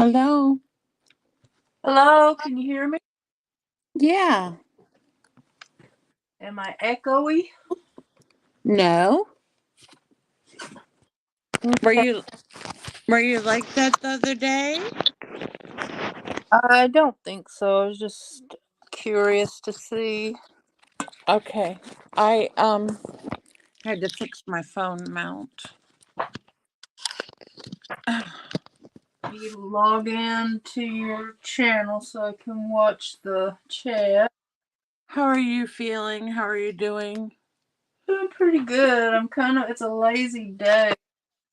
Hello. Hello, can you hear me? Yeah. Am I echoey? No. Were Okay. you were you like that the other day? I don't think so. I was just curious to see. Okay. I had to fix my phone mount. You log in to your channel so I can watch the chat. How are you feeling? How are you doing? Doing pretty good. It's a lazy day.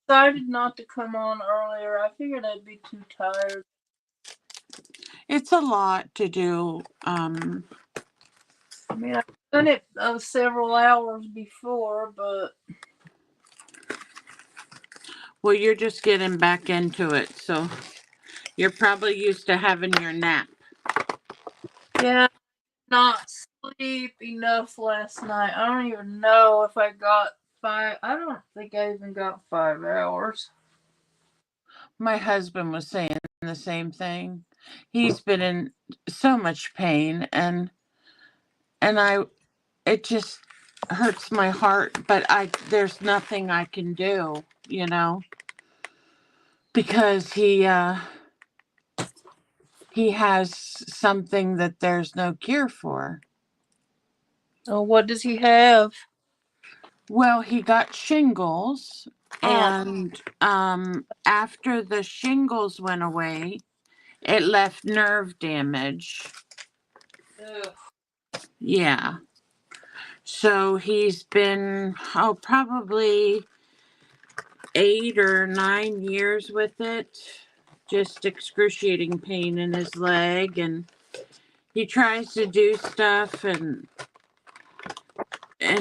Decided not to come on earlier. I figured I'd be too tired. It's a lot to do. I mean, I've done it several hours before, but Well, you're just getting back into it, so you're probably used to having your nap. yeah, not sleep enough last night. I don't even know if I got five. I don't think I even got 5 hours. My husband was saying the same thing. He's been in so much pain and I it just hurts my heart, but I there's nothing I can do, because he has something that there's no cure for. Oh, what does he have? Well, he got shingles, Oh, and after the shingles went away, it left nerve damage. ugh. Yeah. So he's been, probably 8 or 9 years with it. Just excruciating pain in his leg, and he tries to do stuff, and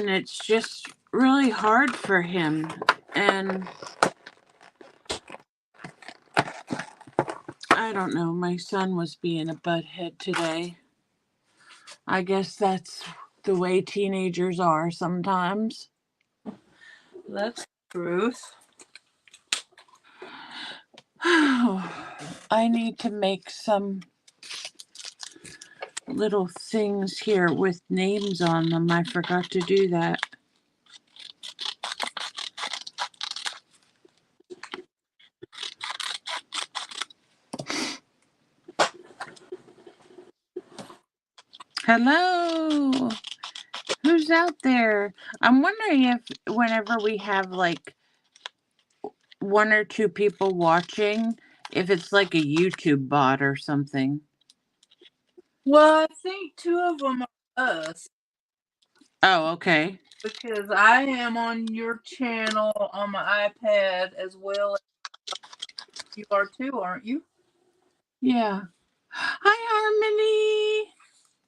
it's just really hard for him. And I don't know, my son was being a butthead today. I guess that's the way teenagers are sometimes. That's the truth. I need to make some little things here with names on them. I forgot to do that. Hello. Who's out there? I'm wondering if whenever we have like one or two people watching, if it's like a YouTube bot or something. Well, I think two of them are us Oh, okay. because I am on your channel on my iPad as well as you are too, aren't you? Yeah. Hi, Harmony.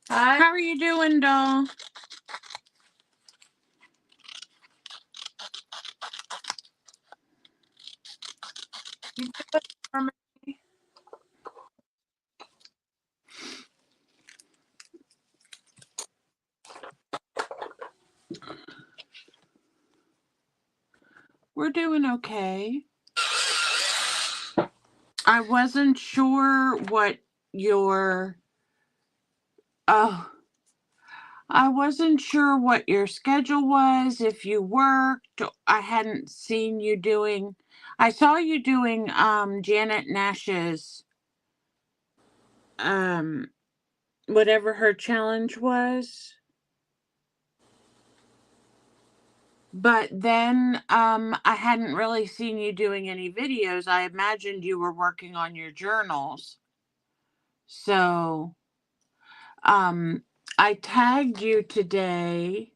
Hi. How are you doing, doll? You doing, Harmony? We're doing okay. I wasn't sure what your oh I wasn't sure what your schedule was, if you worked. I hadn't seen you doing. I saw you doing Janet Nash's um whatever her challenge was. But then I hadn't really seen you doing any videos. I imagined you were working on your journals. So um I tagged you today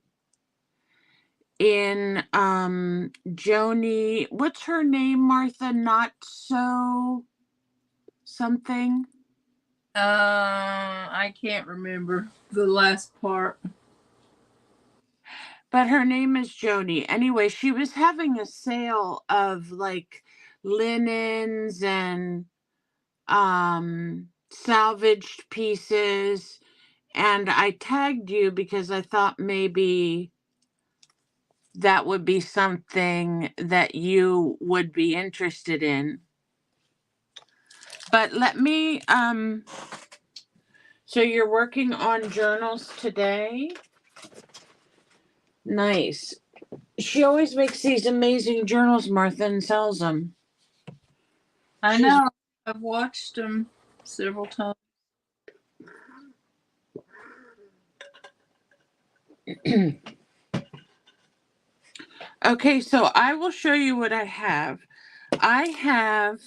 in Joni, what's her name, Martha? Not so something. I can't remember the last part. But her name is Joni. Anyway, she was having a sale of like linens and salvaged pieces, and I tagged you because I thought maybe that would be something that you would be interested in. But let me, so you're working on journals today? Nice. She always makes these amazing journals, Martha, and sells them. I know. I've watched them several times. Okay, so I will show you what I have. I have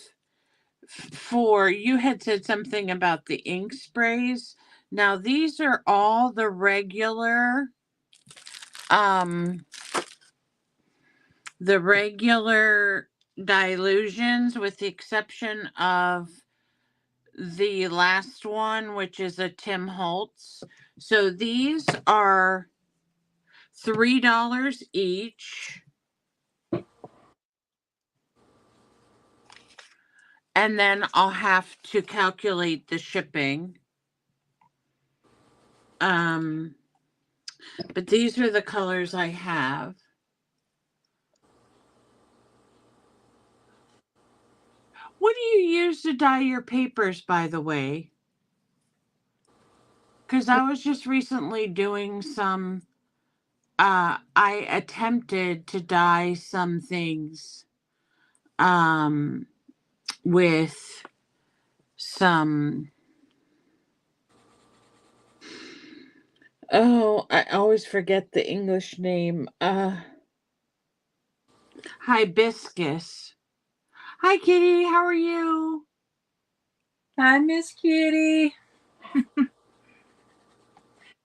you had said something about the ink sprays. Now these are all the regular um dilutions, with the exception of the last one, which is a Tim Holtz. So these are $3 each. And then I'll have to calculate the shipping. But these are the colors I have. What do you use to dye your papers, by the way? Because I was just recently doing some, I attempted to dye some things with some, oh, I always forget the English name. Hibiscus. Hi, Kitty. How are you? Hi, Miss Kitty.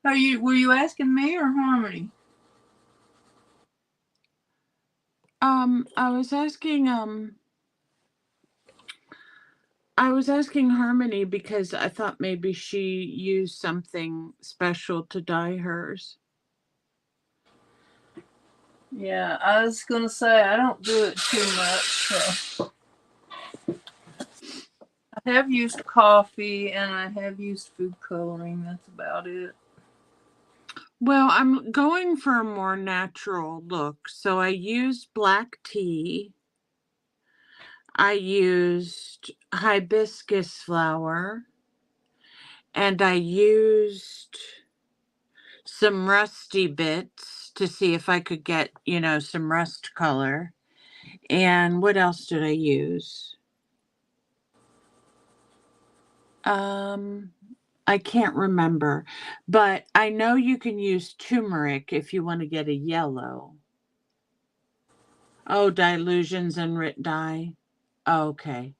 Were you asking me or Harmony? I was asking Harmony because I thought maybe she used something special to dye hers. Yeah, I was gonna say I don't do it too much. So. I have used coffee and I have used food coloring. That's about it. Well, I'm going for a more natural look, so I used black tea. I used hibiscus flower, and I used some rusty bits to see if I could get, some rust color. And what else did I use? I can't remember, but I know you can use turmeric if you want to get a yellow. Oh, dilutions and Rit dye. Okay.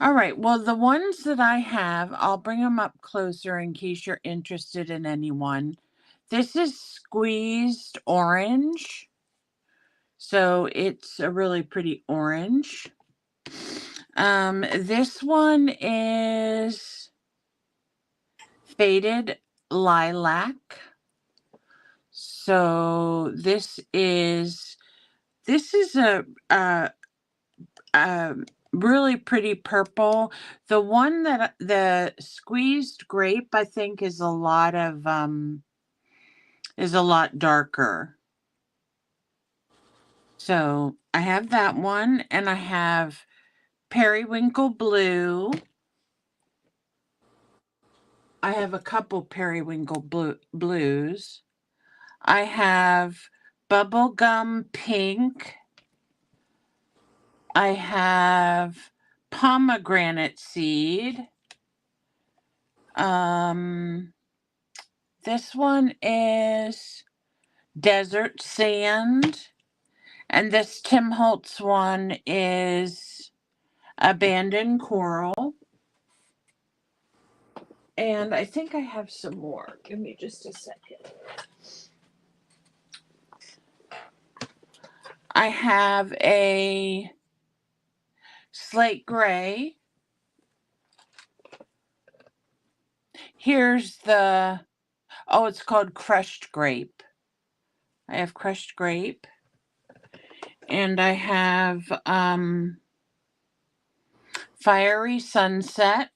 All right. Well, the ones that I have, I'll bring them up closer in case you're interested in any one. This is squeezed orange. So it's a really pretty orange. This one is faded lilac. So this is a really pretty purple. The one that the squeezed grape, I think, is a lot darker. So I have that one, and I have periwinkle blue. I have a couple periwinkle blues. I have bubblegum pink. I have pomegranate seed. This one is desert sand. And this Tim Holtz one is abandoned coral. And I think I have some more. Give me just a second. I have a slate gray. Here's it's called crushed grape. I have crushed grape. And I have fiery sunset.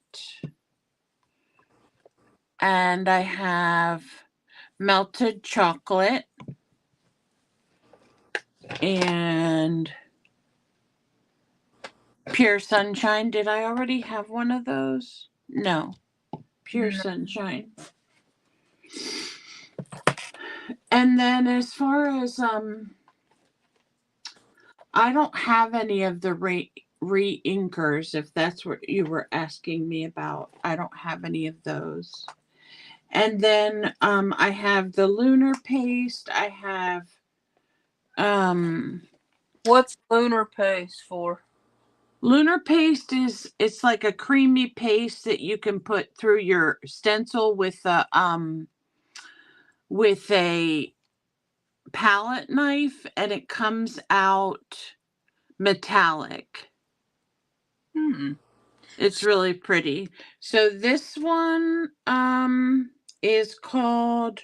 And I have melted chocolate. And Pure Sunshine. Did I already have one of those? No. Pure No. Sunshine. And then as far as I don't have any of the re-inkers, if that's what you were asking me about. I don't have any of those. And then I have the lunar paste. I have What's lunar paste for? lunar paste is, it's like a creamy paste that you can put through your stencil with a palette knife, and it comes out metallic. It's really pretty. So this one is called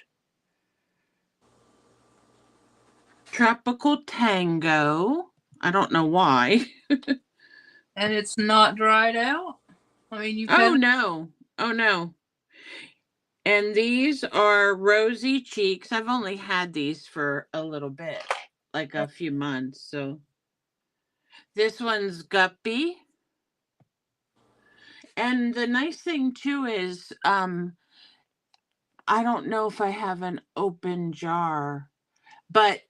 Tropical Tango. I don't know why. And it's not dried out? I mean, you've Oh had no. Oh no. And these are Rosy Cheeks. I've only had these for a little bit, like a few months. So this one's Guppy. And the nice thing too is I don't know if I have an open jar, but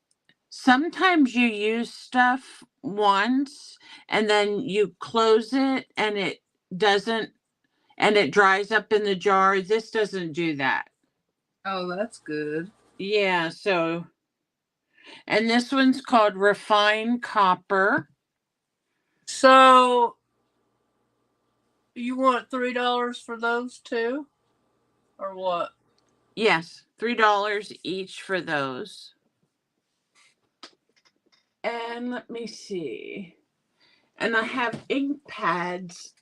sometimes you use stuff once and then you close it and it doesn't, and it dries up in the jar. This doesn't do that. Oh, that's good. Yeah, so, and this one's called Refined Copper. So you want $3 for those two? Or what? Yes, $3 each for those. And let me see. And I have ink pads.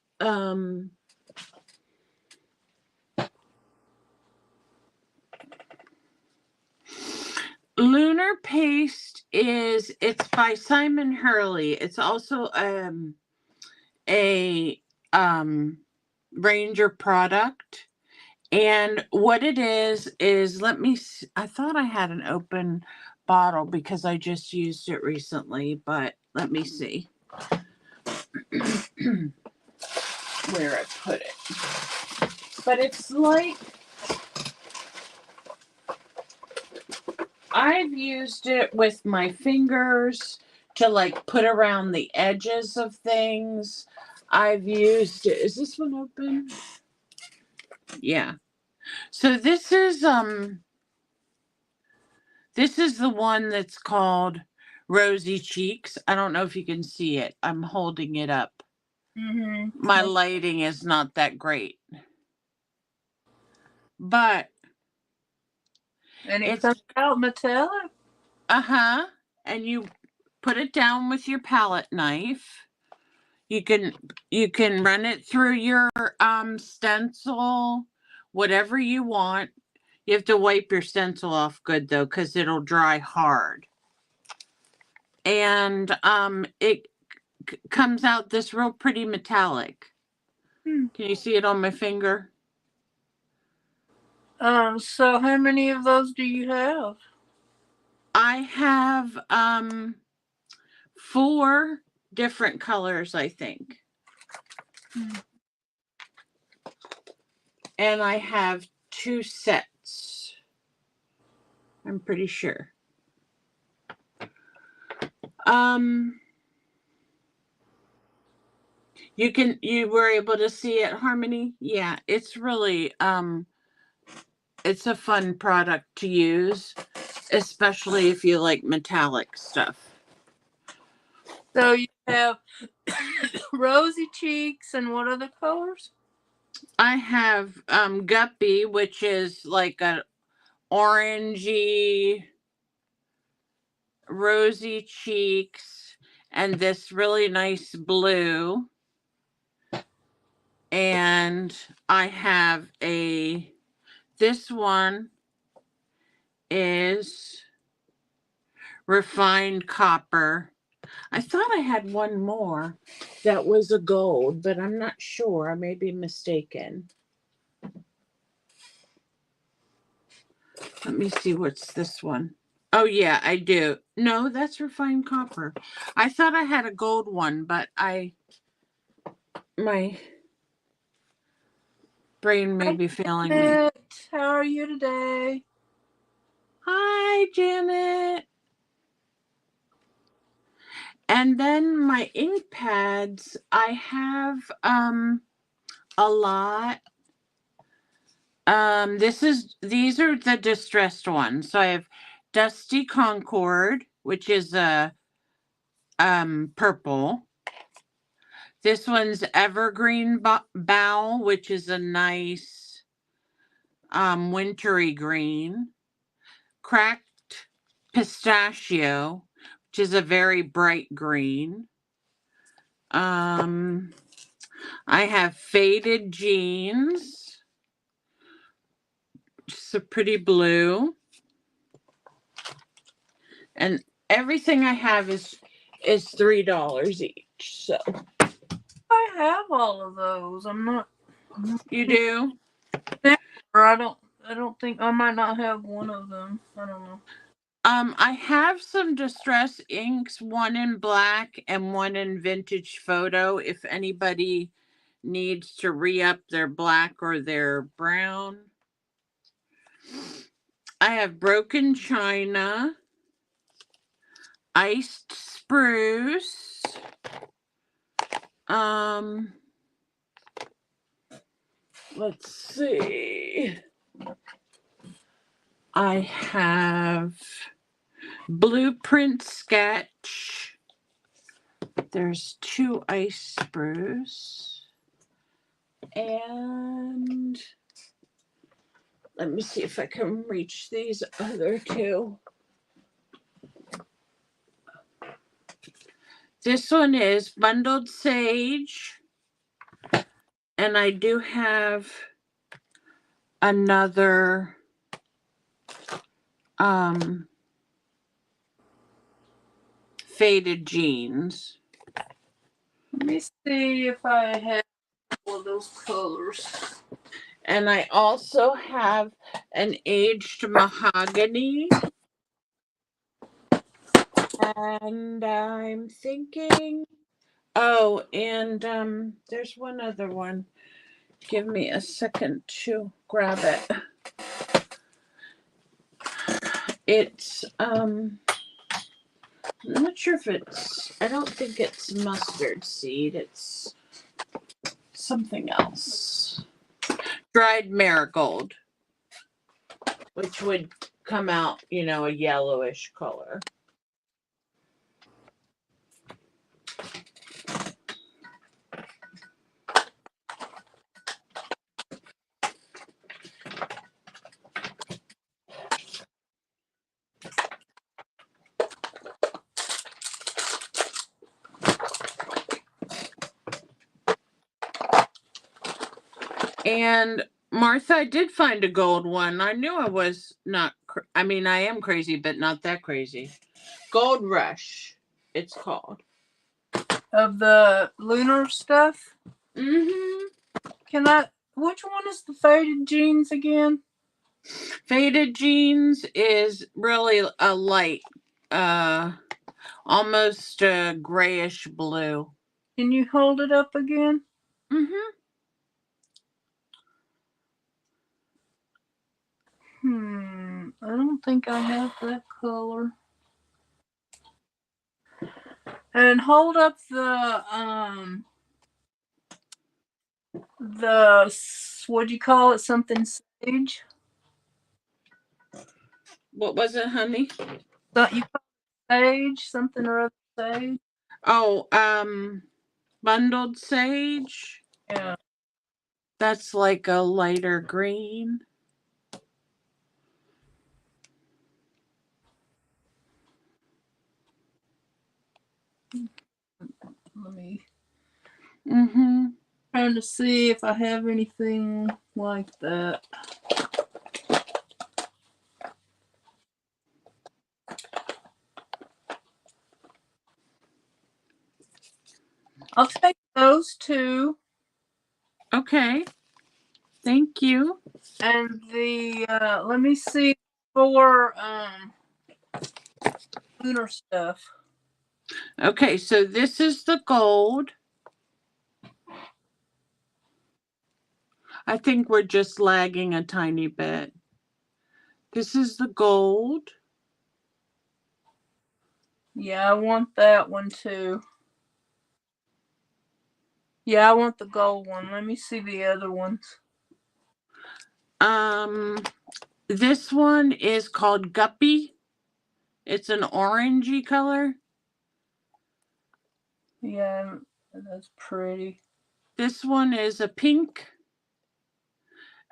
Lunar Paste it's by Simon Hurley. It's also a Ranger product. And what it is, let me see, I thought I had an open bottle because I just used it recently, but let me see where I put it. But it's like, I've used it with my fingers to like put around the edges of things. I've used it. Is this one open? Yeah. So this is the one that's called Rosy Cheeks. I don't know if you can see it. I'm holding it up. My lighting is not that great. But And it it's comes out metallic? and you put it down with your palette knife. You can run it through your stencil, whatever you want. You have to wipe your stencil off good though, because it'll dry hard. And it comes out this real pretty metallic. Can you see it on my finger? So how many of those do you have? I have 4 different colors, I think. And I have 2 sets. I'm pretty sure. You were able to see it, Harmony? Yeah, it's really it's a fun product to use, especially if you like metallic stuff. So you have Rosy Cheeks and what other colors? I have Guppy, which is like an orangey, Rosy Cheeks, and this really nice blue. And I have this one is Refined Copper. I thought I had one more that was a gold, but I'm not sure. I may be mistaken. Let me see, what's this one? Oh yeah, I do. No, that's Refined Copper. I thought I had a gold one, but I my brain may be failing me. Janet, how are you today? Hi, Janet. And then my ink pads, I have a lot. These are the distressed ones. So I have Dusty Concord, which is a purple. This one's Evergreen Bough, which is a nice wintry green. Cracked Pistachio, which is a very bright green. I have Faded Jeans, just a pretty blue. And everything I have is $3 each. So I have all of those. I'm not. you do? Or I don't think I might not have one of them. I don't know. I have some distress inks, one in black and one in vintage photo. If anybody needs to re-up their black or their brown. I have Broken China, Iced Spruce, let's see. I have Blueprint Sketch. There's 2 Ice Spruce. And let me see if I can reach these other 2. This one is Bundled Sage. And I do have another Faded Jeans. Let me see if I have all of those colors. And I also have an Aged Mahogany. And I'm thinking, oh, and there's one other one. Give me a second to grab it. It's I'm not sure if I don't think it's mustard seed. It's something else. Dried marigold, which would come out, a yellowish color. And Martha, I did find a gold one. I knew I was not, I am crazy, but not that crazy. Gold Rush, it's called. Of the lunar stuff? Mm-hmm. Which one is the Faded Jeans again? Faded Jeans is really a light, almost a grayish blue. Can you hold it up again? Mm-hmm. I don't think I have that color. And hold up the what'd you call it? Something sage? What was it, honey? So you call it sage? Something or other sage? Oh, Bundled Sage. Yeah. That's like a lighter green. Let me trying to see if I have anything like that. I'll take those 2. Okay. Thank you. And the let me see for lunar stuff. Okay, so this is the gold. I think we're just lagging a tiny bit. This is the gold. Yeah, I want that one too. Yeah, I want the gold one. Let me see the other ones. This one is called Guppy. It's an orangey color. Yeah, that's pretty. This one is a pink.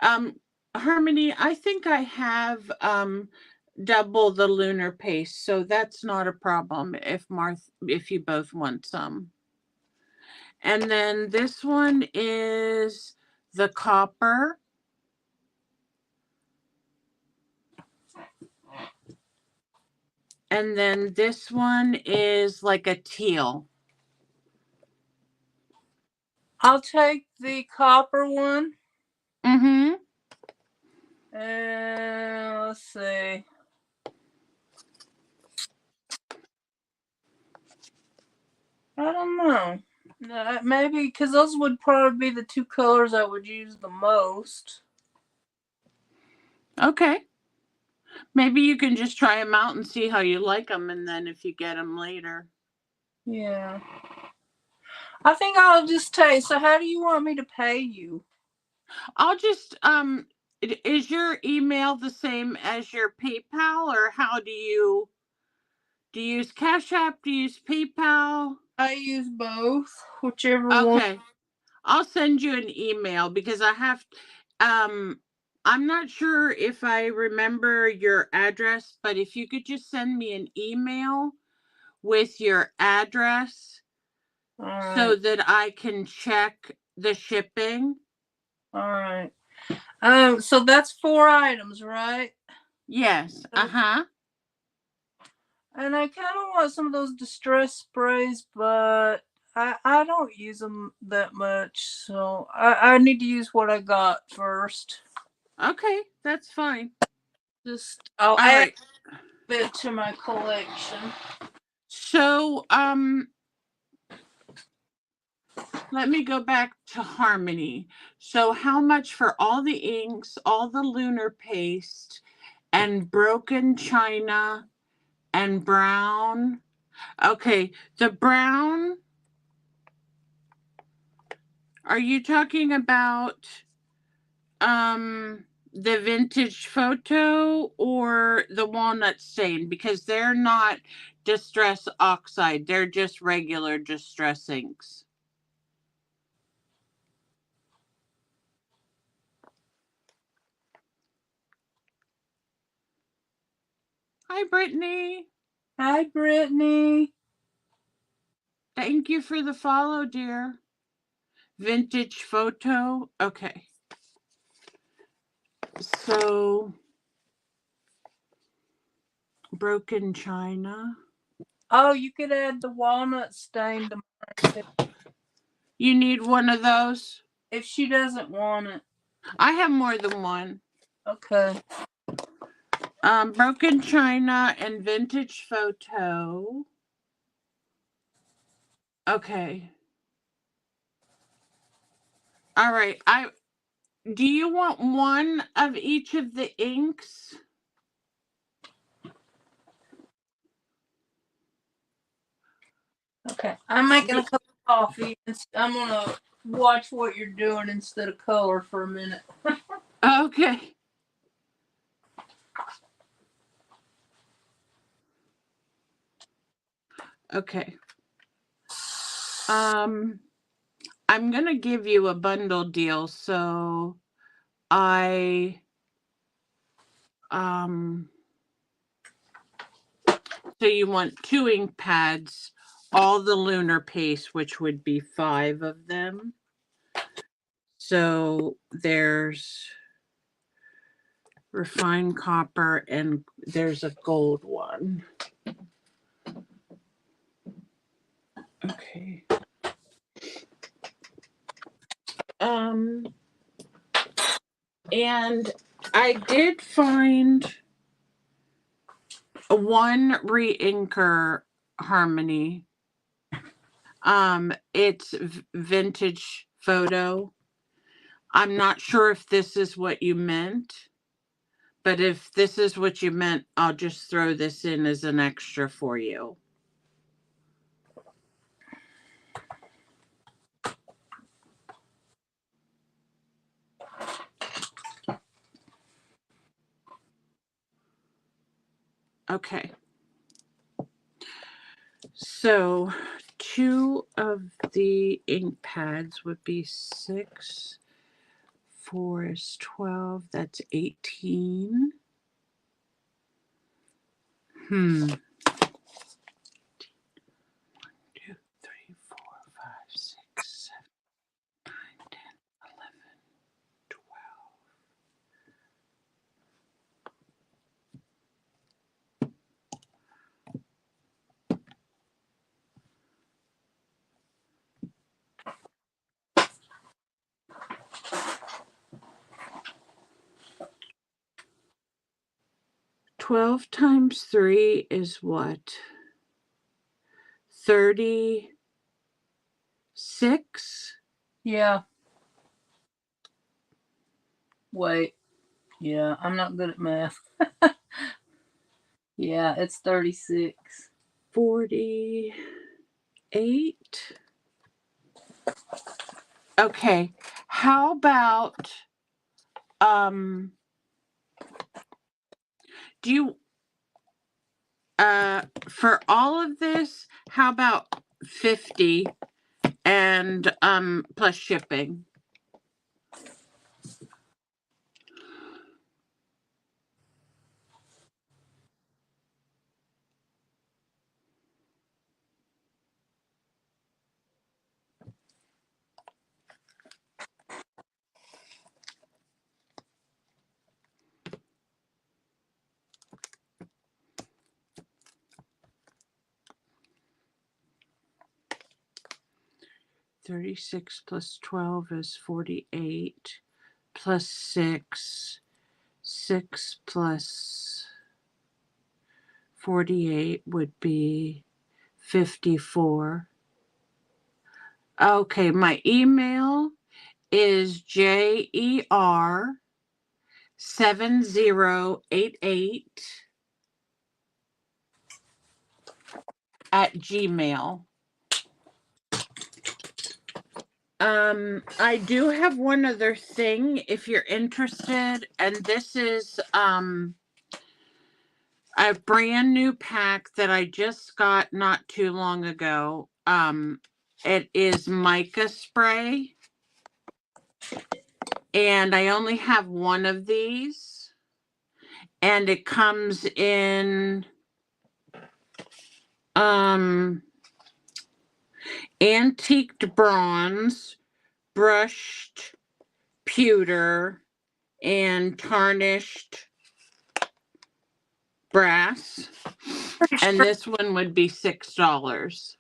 Harmony, I think I have double the lunar paste, so that's not a problem if you both want some. And then this one is the copper. And then this one is like a teal. I'll take the copper one. Mm-hmm. And let's see. I don't know. Maybe because those would probably be the two colors I would use the most. Okay. Maybe you can just try them out and see how you like them, and then if you get them later. Yeah. I think I'll just take. So, how do you want me to pay you? I'll just is your email the same as your PayPal, or how do you use Cash App? Do you use PayPal? I use both, whichever one. Okay. I'll send you an email because um I'm not sure if I remember your address, but if you could just send me an email with your address All so right. that I can check the shipping. All right. So that's 4 items, right? Yes. Uh-huh. And I kind of want some of those distress sprays, but I don't use them that much, so I need to use what I got first. Okay, that's fine. I'll All add right. it to my collection. So, let me go back to Harmony. So, how much for all the inks, all the lunar paste, and broken china and brown? Okay, the brown, are you talking about the vintage photo or the walnut stain? Because they're not distress oxide, they're just regular distress inks. Hi, Brittany. Hi, Brittany. Thank you for the follow, dear. Vintage photo. Okay. So, broken china. Oh, you could add the walnut stain to mine too, You need one of those? if she doesn't want it. I have more than one. Okay. Broken china and vintage photo. Okay. All right. Do you want one of each of the inks? Okay. I'm making a The, cup of coffee. I'm gonna watch what you're doing instead of color for a minute. okay. Okay. I'm gonna give you a bundle deal, so I so you want 2 ink pads, all the lunar paste, which would be 5 of them. So there's refined copper and there's a gold one. Okay. And I did find one re-inker, Harmony. It's vintage photo. I'm not sure if this is what you meant, but if this is what you meant, I'll just throw this in as an extra for you. Okay. So 2 of the ink pads would be 6. 4 is 12. That's 18. 2, 3, 4, 5, 6, 7, 9, 10, 11, 12. Twelve times 3 is what? 36? Yeah. Wait. Yeah, I'm not good at math. Yeah, it's 36. 48. Okay. How about do you for all of this, how about 50 and plus shipping? $36 plus 12 is 48 plus 6. 6 plus 48 would be 54. Okay, my email is JER7088 at Gmail. I do have one other thing if you're interested, and this is a brand new pack that I just got not too long ago. It is mica spray, and I only have one of these, and it comes in antiqued bronze, brushed pewter, and tarnished brass. And this one would be $6.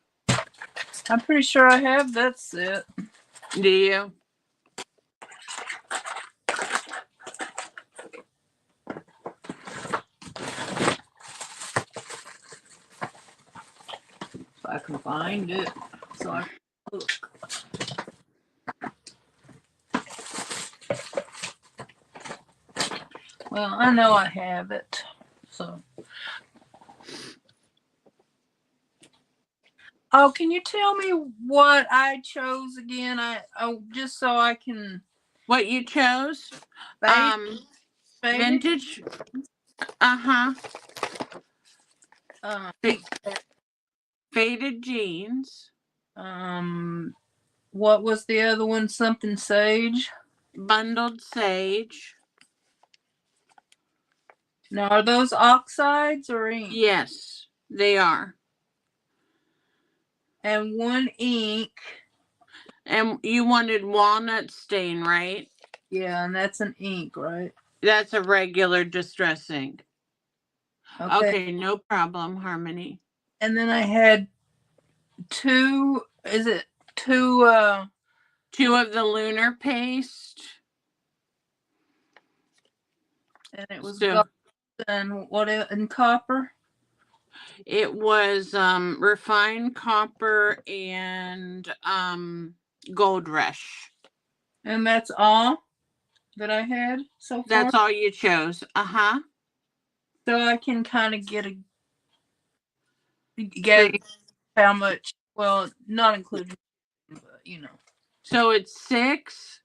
I'm pretty sure I have that set. Do you? If I can find it. So I can look. Well, I know I have it. So. Oh, can you tell me what I chose again? Just so I can. What you chose? Faded. Vintage. Uh-huh. Faded jeans. What was the other one? Something sage. Bundled sage. Now, are those oxides or ink? Yes, they are. And one ink. And you wanted walnut stain, right? Yeah, and that's an ink, right? That's a regular distress ink. Okay, no problem, Harmony. and then I had two. Is it two? 2 of the lunar paste. And it was So gold and what? And copper. it was refined copper and gold rush. And that's all that I had so far. That's all you chose. Uh-huh. So I can kind of get a So gauge how much. Well, not including, but you know. so it's 6.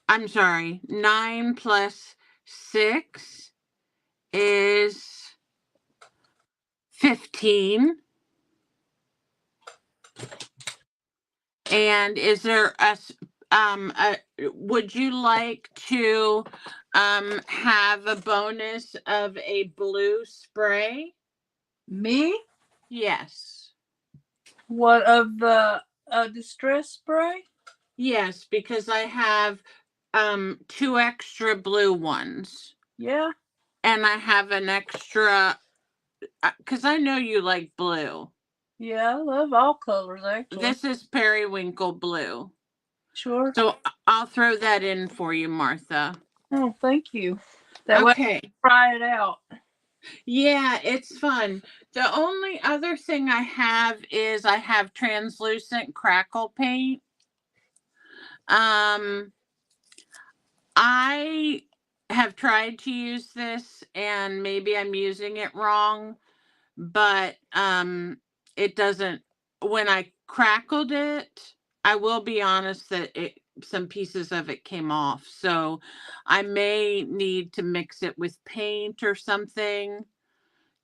I'm sorry. 9 plus 6 is 15. And is there would you like to have a bonus of a blue spray? Me? Yes. What of the distress spray? Yes, because I have 2 extra blue ones. Yeah. And I have an extra cuz I know you like blue. Yeah, I love all colors actually. This is periwinkle blue. Sure. So I'll throw that in for you, Martha. Oh, thank you. That way Okay. I can try it out. Yeah, it's fun. The only other thing I have is I have translucent crackle paint. Um, I have tried to use this and maybe I'm using it wrong, but it doesn't when I crackled it, I will be honest that some pieces of it came off. So I may need to mix it with paint or something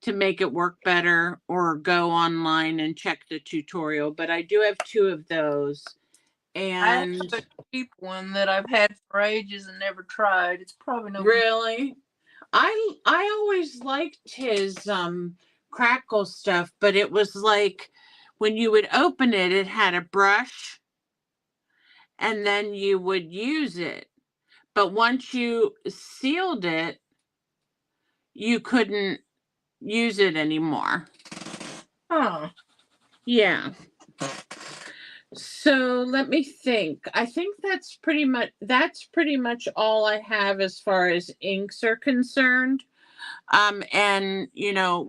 to make it work better or go online and check the tutorial, but I do have 2 of those. I have And a cheap one that I've had for ages and never tried. It's probably no good. really, I always liked his crackle stuff, but it was like when you would open it, it had a brush and then you would use it. But once you sealed it, you couldn't use it anymore. Huh. Yeah. So let me think. I think that's pretty much all I have as far as inks are concerned. And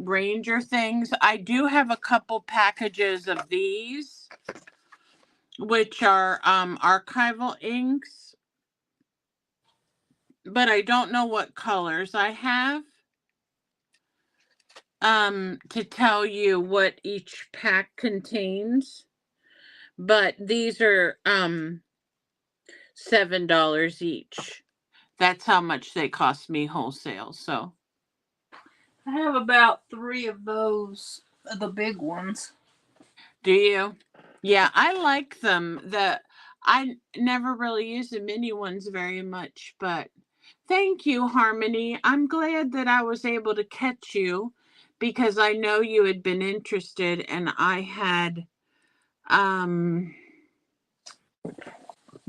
Ranger things. I do have a couple packages of these, which are archival inks, but I don't know what colors I have. To tell you what each pack contains. But these are $7 each. That's how much they cost me wholesale. So, I have about 3 of those, the big ones. do you? Yeah, I like them. I never really use the mini ones very much, but thank you, Harmony. I'm glad that I was able to catch you because I know you had been interested and I had um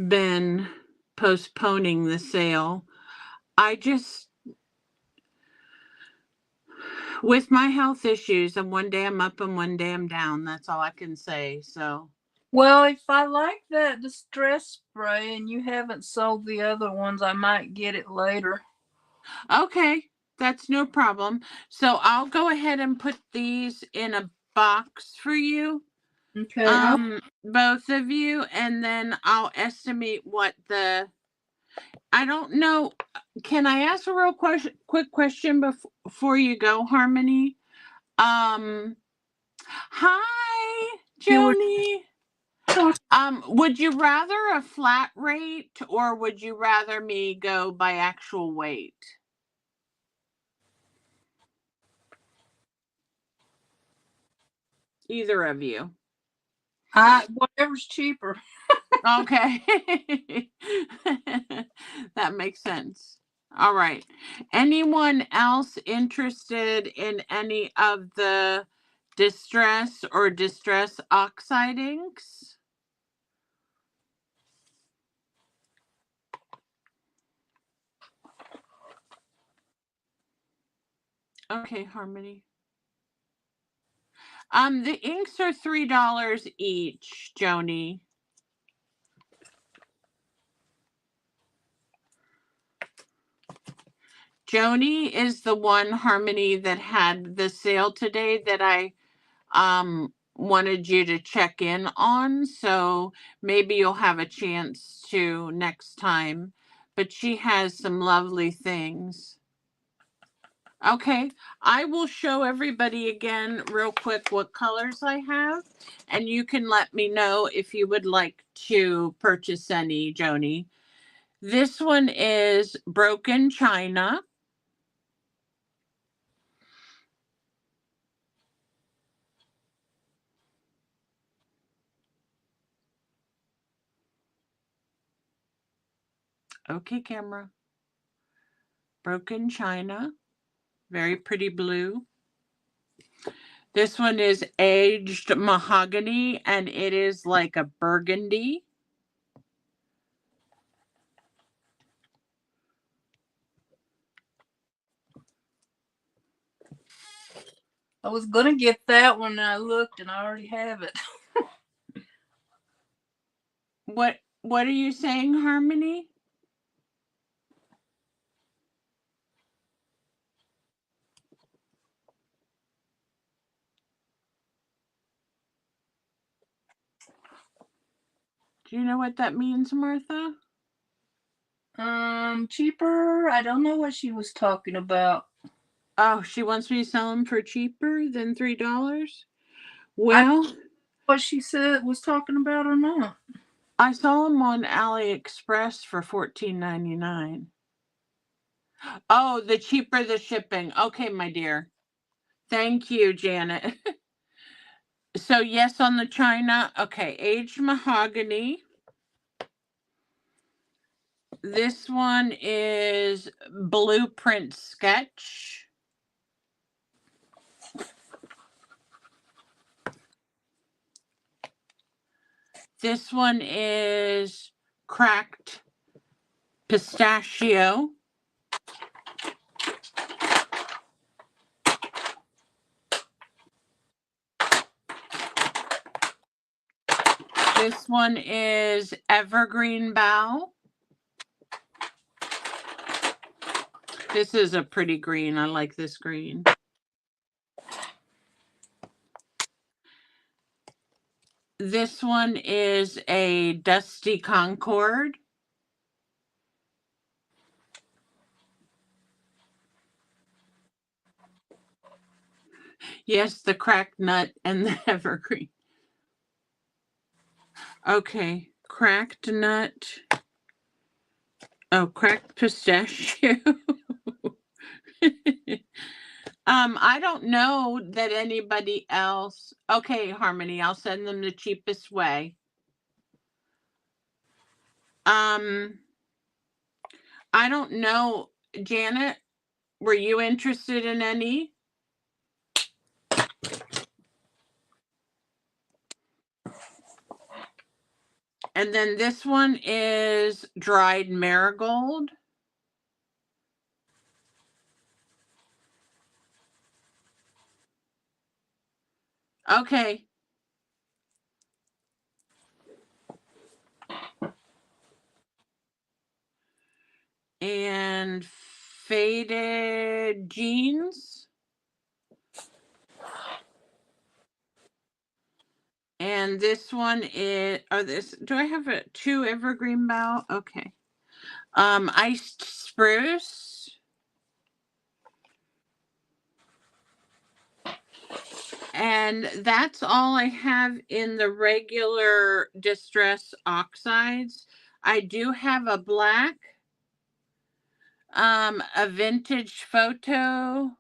been postponing the sale. I just with my health issues, and one day I'm up and one day I'm down. That's all I can say. So, Well, if I like that distress spray and you haven't sold the other ones, I might get it later. okay, that's no problem. So I'll go ahead and put these in a box for you, Okay. both of you, and then I'll estimate what I don't know. Can I ask a quick question before you go, Harmony? Um, Hi, You were Joni. talking. Would you rather a flat rate or would you rather me go by actual weight? Either of you. Whatever's cheaper. Okay. That makes sense. All right. Anyone else interested in any of the distress or distress oxide inks? Okay, Harmony. The inks are $3 each, Joni. Joni is the one Harmony that had the sale today that I wanted you to check in on, so maybe you'll have a chance to next time. But she has some lovely things. Okay, I will show everybody again real quick what colors I have, and you can let me know if you would like to purchase any, Joni. This one is Broken China. Okay, camera. Broken China. Very pretty blue. This one is Aged Mahogany, and it is like a burgundy. I was gonna get that one, and I looked, and I already have it. What are you saying, Harmony? Do you know what that means, Martha? Cheaper? I don't know what she was talking about. Oh, she wants me to sell them for cheaper than $3? I don't Well, know what she said was talking about or not. I saw them on AliExpress for $14.99. Oh, the cheaper the shipping. Okay, my dear. Thank you, Janet. So, yes, on the China. Okay, Aged Mahogany. This one is Blueprint Sketch. This one is Cracked Pistachio. This one is Evergreen Bough. This is a pretty green. I like this green. This one is a Dusty Concord. Yes, the cracked nut and the evergreen. Okay, cracked nut. Oh, cracked pistachio. I don't know that anybody else. Okay, Harmony, I'll send them the cheapest way. I don't know, Janet, were you interested in any? And then this one is dried marigold. Okay. And faded jeans. And this one is, do I have two evergreen bough? Okay. Iced spruce. And that's all I have in the regular distress oxides. I do have a black, a vintage photo.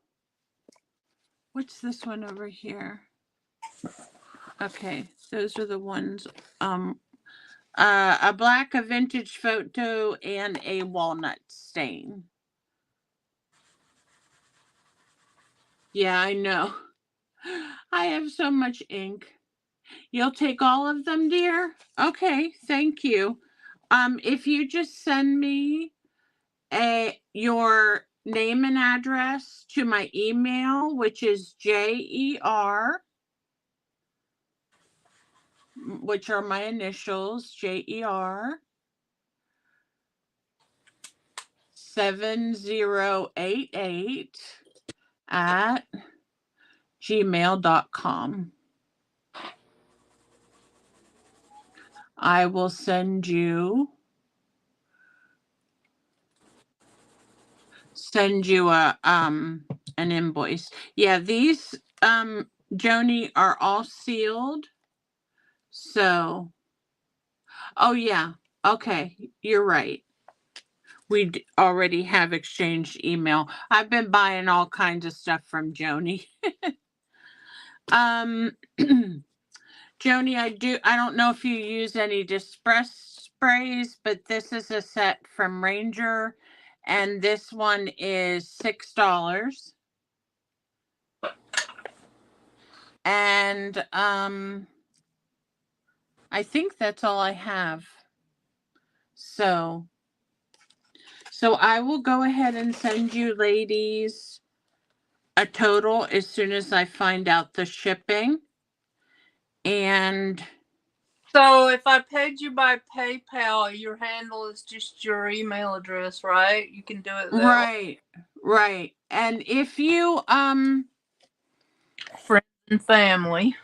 What's this one over here? Okay, those are the ones. A black, a vintage photo, and a walnut stain. Yeah, I know. I have so much ink. You'll take all of them, dear? Okay, thank you. If you just send me your name and address to my email, which is JER, which are my initials, JER 7088 at gmail.com. I will send you a an invoice. Yeah, these Joni are all sealed. So, oh yeah. Okay, you're right. We already have exchanged email. I've been buying all kinds of stuff from Joni. um Joni, I don't know if you use any distress sprays, but this is a set from Ranger and this one is $6. And I think that's all I have. So I will go ahead and send you ladies a total as soon as I find out the shipping. And So if I paid you by PayPal, your handle is just your email address, right? You can do it that way. right. And if you Friends and family.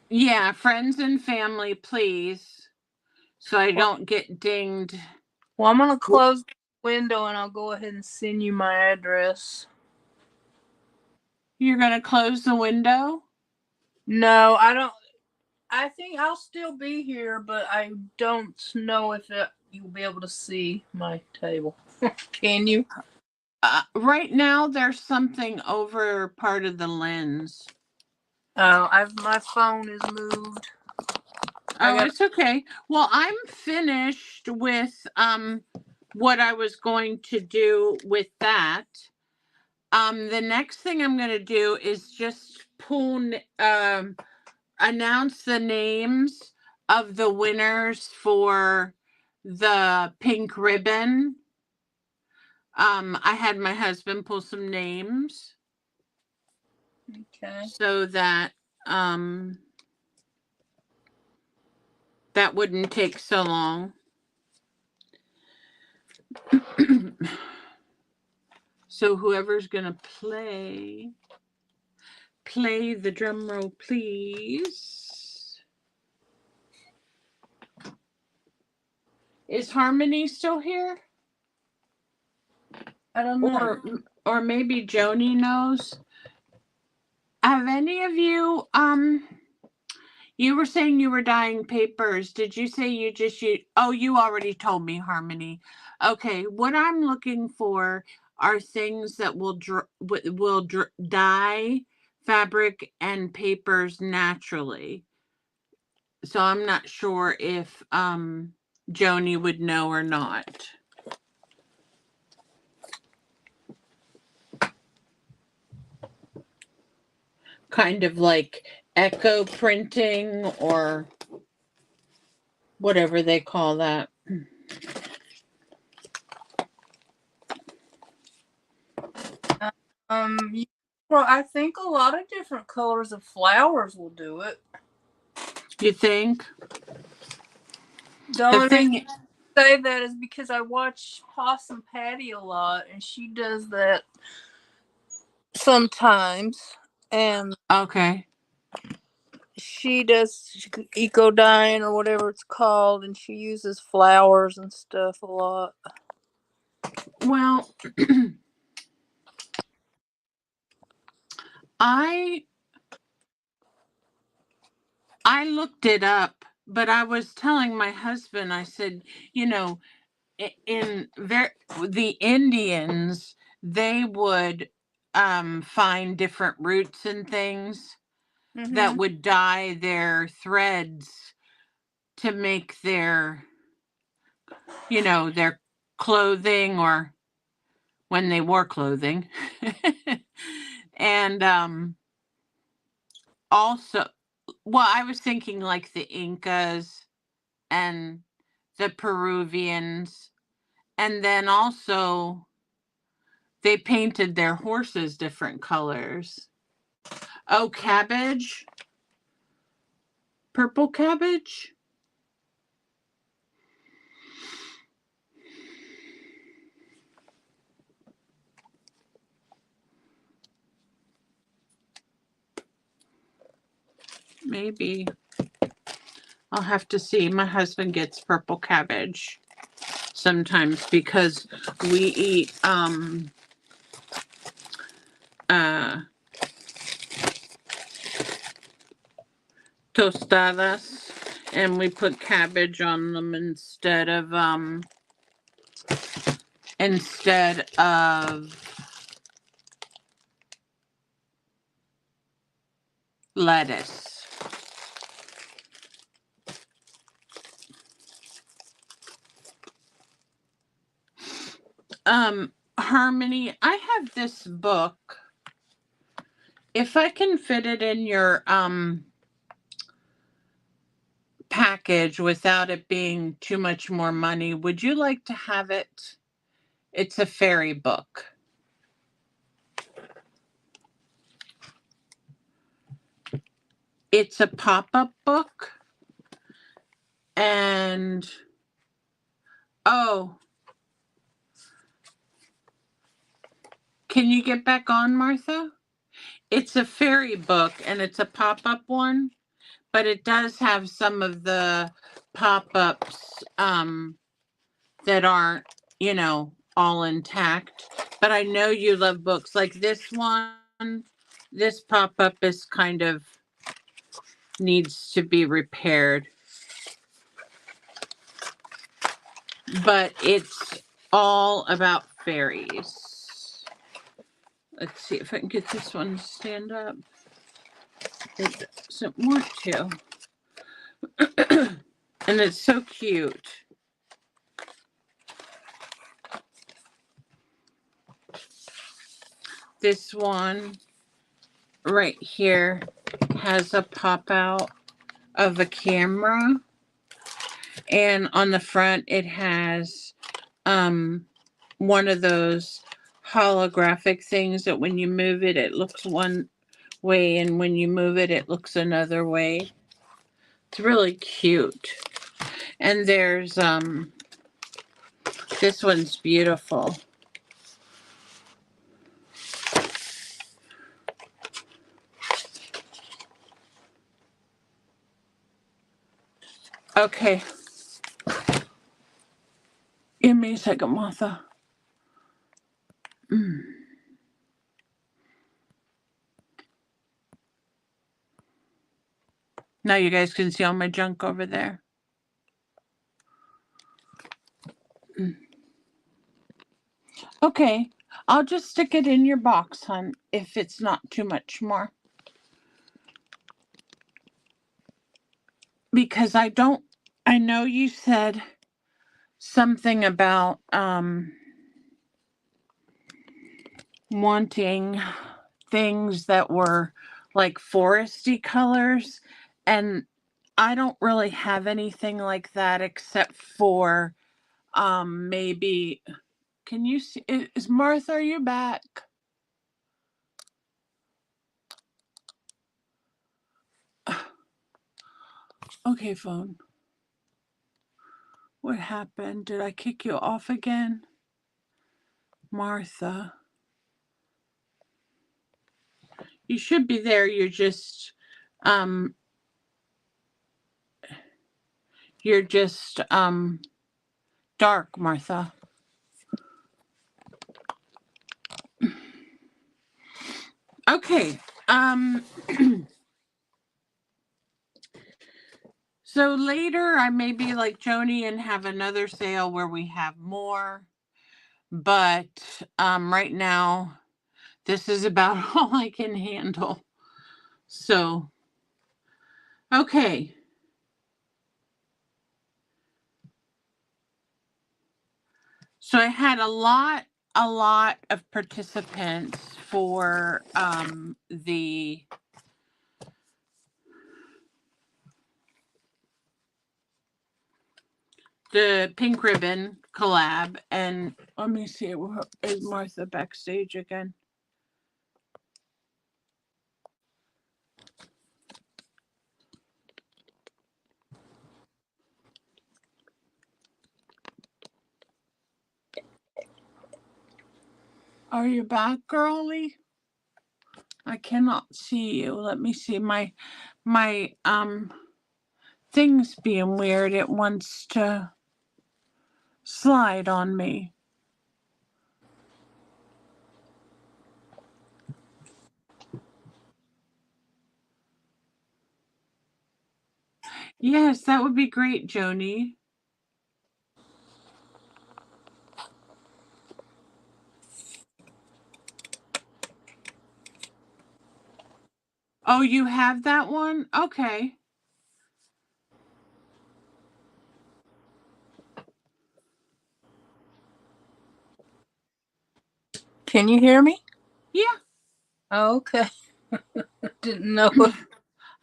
yeah, friends and family, please. So I Well, don't get dinged. I'm gonna close the window and I'll go ahead and send you my address. You're going to close the window? No, I don't. I think I'll still be here, but I don't know if you'll be able to see my table. Can you? Right now there's something over part of the lens. Oh, my phone is moved. Oh, it's okay. Well, I'm finished with what I was going to do with that. The next thing I'm going to do is just announce the names of the winners for the pink ribbon. I had my husband pull some names. Okay. So that that wouldn't take so long. So whoever's gonna play the drum roll, please. Is Harmony still here? I don't know. Or maybe Joni knows. Have any of you you were saying you were dyeing papers. Did you say you just oh, you already told me, Harmony. Okay, what I'm looking for are things that will dye fabric and papers naturally. So I'm not sure if Joni would know or not. Kind of like echo printing or whatever they call that. Well, I think a lot of different colors of flowers will do it. You think? The The only reason thing I say that is because I watch Possum Patty a lot, and she does that sometimes. And okay. she does eco dyeing or whatever it's called, and she uses flowers and stuff a lot. Well, I looked it up, but I was telling my husband, I said, you know, the Indians, they would find different roots and things that Mm-hmm. would dye their threads to make their, their clothing or when they wore clothing. And also, well, I was thinking like the Incas and the Peruvians, and then also they painted their horses different colors. Oh, cabbage, purple cabbage. Maybe I'll have to see. My husband gets purple cabbage sometimes because we eat tostadas and we put cabbage on them instead of lettuce. Harmony, I have this book. If I can fit it in your package without it being too much more money, would you like to have it? It's a fairy book. It's a pop-up book. And oh, can you get back on, Martha? It's a fairy book and it's a pop-up one, but it does have some of the pop-ups that aren't, all intact. But I know you love books. Like this one, this pop-up is kind of needs to be repaired. But it's all about fairies. Let's see if I can get this one to stand up. It doesn't want to. And it's so cute. This one right here has a pop out of a camera. And on the front it has one of those holographic things that when you move it, it looks one way, and when you move it, it looks another way. It's really cute. And there's this one's beautiful. Okay. Give me a second, Martha. Now you guys can see all my junk over there. Okay, I'll just stick it in your box, hon, if it's not too much more. Because I know you said something about wanting things that were like foresty colors, and I don't really have anything like that except for maybe, can you see, is Martha, are you back? Okay, phone. What happened? Did I kick you off again? Martha. You should be there. You're just dark, Martha. Okay. So later I may be like Joni and have another sale where we have more. But right now this is about all I can handle. So okay. So I had a lot of participants for the pink ribbon collab. And let me see, is Martha backstage again? Are you back, girlie? I cannot see you. Let me see. My thing's being weird. It wants to slide on me. Yes, that would be great, Joni. Oh, you have that one? Okay. Can you hear me? Yeah. Okay. Didn't know.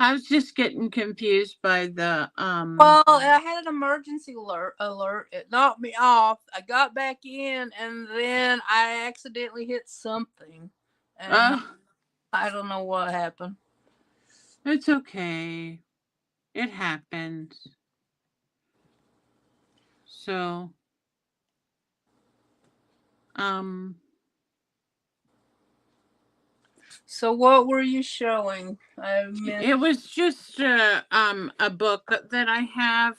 I was just getting confused by the Well, I had an emergency alert. It knocked me off. I got back in, and then I accidentally hit something, and uh I don't know what happened. it's okay. It happens. So, um So, what were you showing? I missed. it was just a book that I have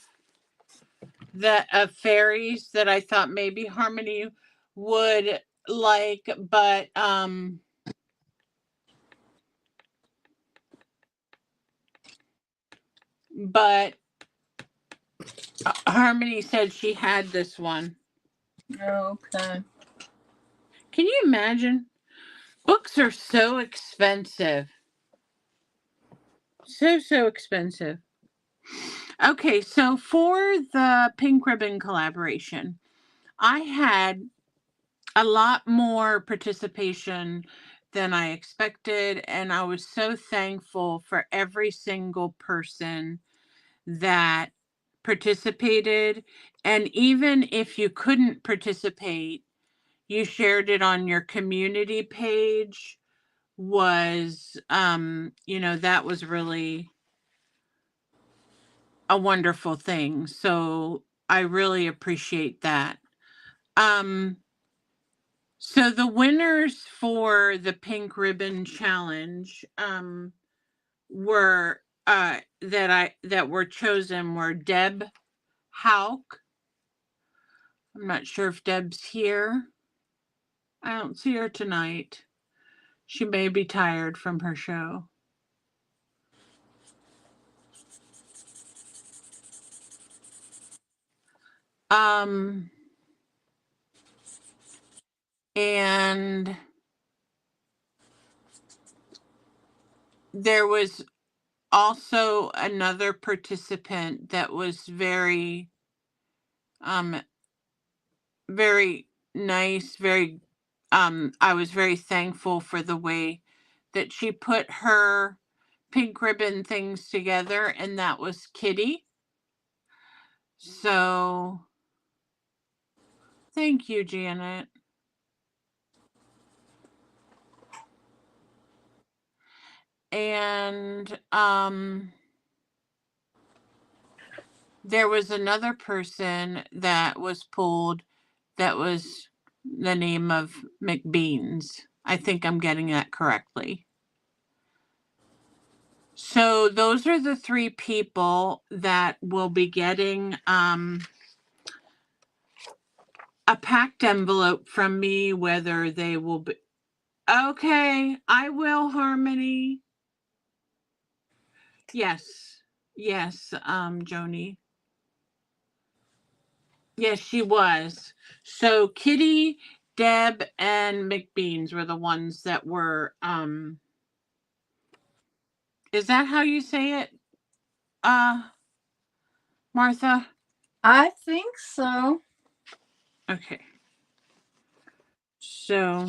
that of fairies that I thought maybe Harmony would like, but Harmony said she had this one. Okay. Can you imagine? Books are so expensive. So expensive. Okay, so for the Pink Ribbon collaboration, I had a lot more participation than I expected, and I was so thankful for every single person that participated. And even if you couldn't participate, you shared it on your community page was that was really a wonderful thing. So I really appreciate that. Um so the winners for the Pink Ribbon Challenge were that were chosen were Deb Hauk. I'm not sure if Deb's here. I don't see her tonight. She may be tired from her show. Um and there was also another participant that was um very nice, very I was very thankful for the way that she put her pink ribbon things together, and that was Kitty. So thank you, Janet. And there was another person that was pulled that was the name of McBeans. I think I'm getting that correctly. So those are the three people that will be getting a packed envelope from me, whether they will be okay. I will, Harmony. Yes. Yes, Joni. Yes, she was. So Kitty, Deb, and McBeans were the ones that were is that how you say it? Martha? I think so. Okay. So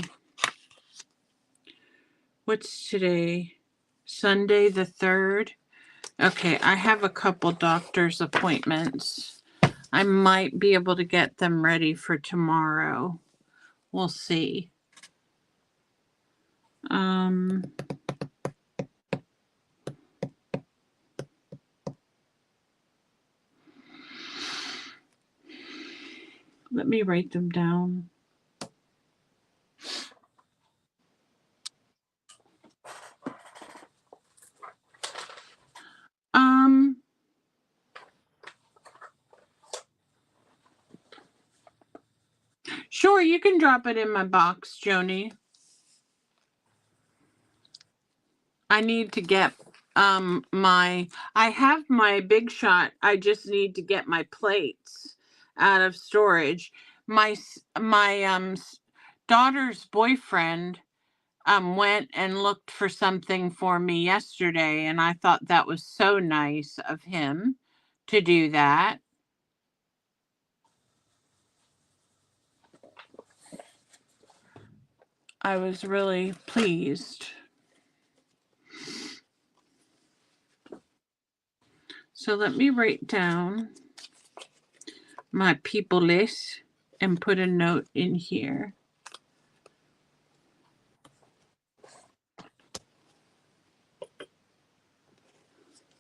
what's today? Sunday the 3rd. Okay, I have a couple doctor's appointments. I might be able to get them ready for tomorrow. We'll see. Um Let me write them down. Um Sure, you can drop it in my box, Joni. I need to get I have my Big Shot. I just need to get my plates out of storage. My daughter's boyfriend went and looked for something for me yesterday, and I thought that was so nice of him to do that. I was really pleased. So let me write down my people list and put a note in here.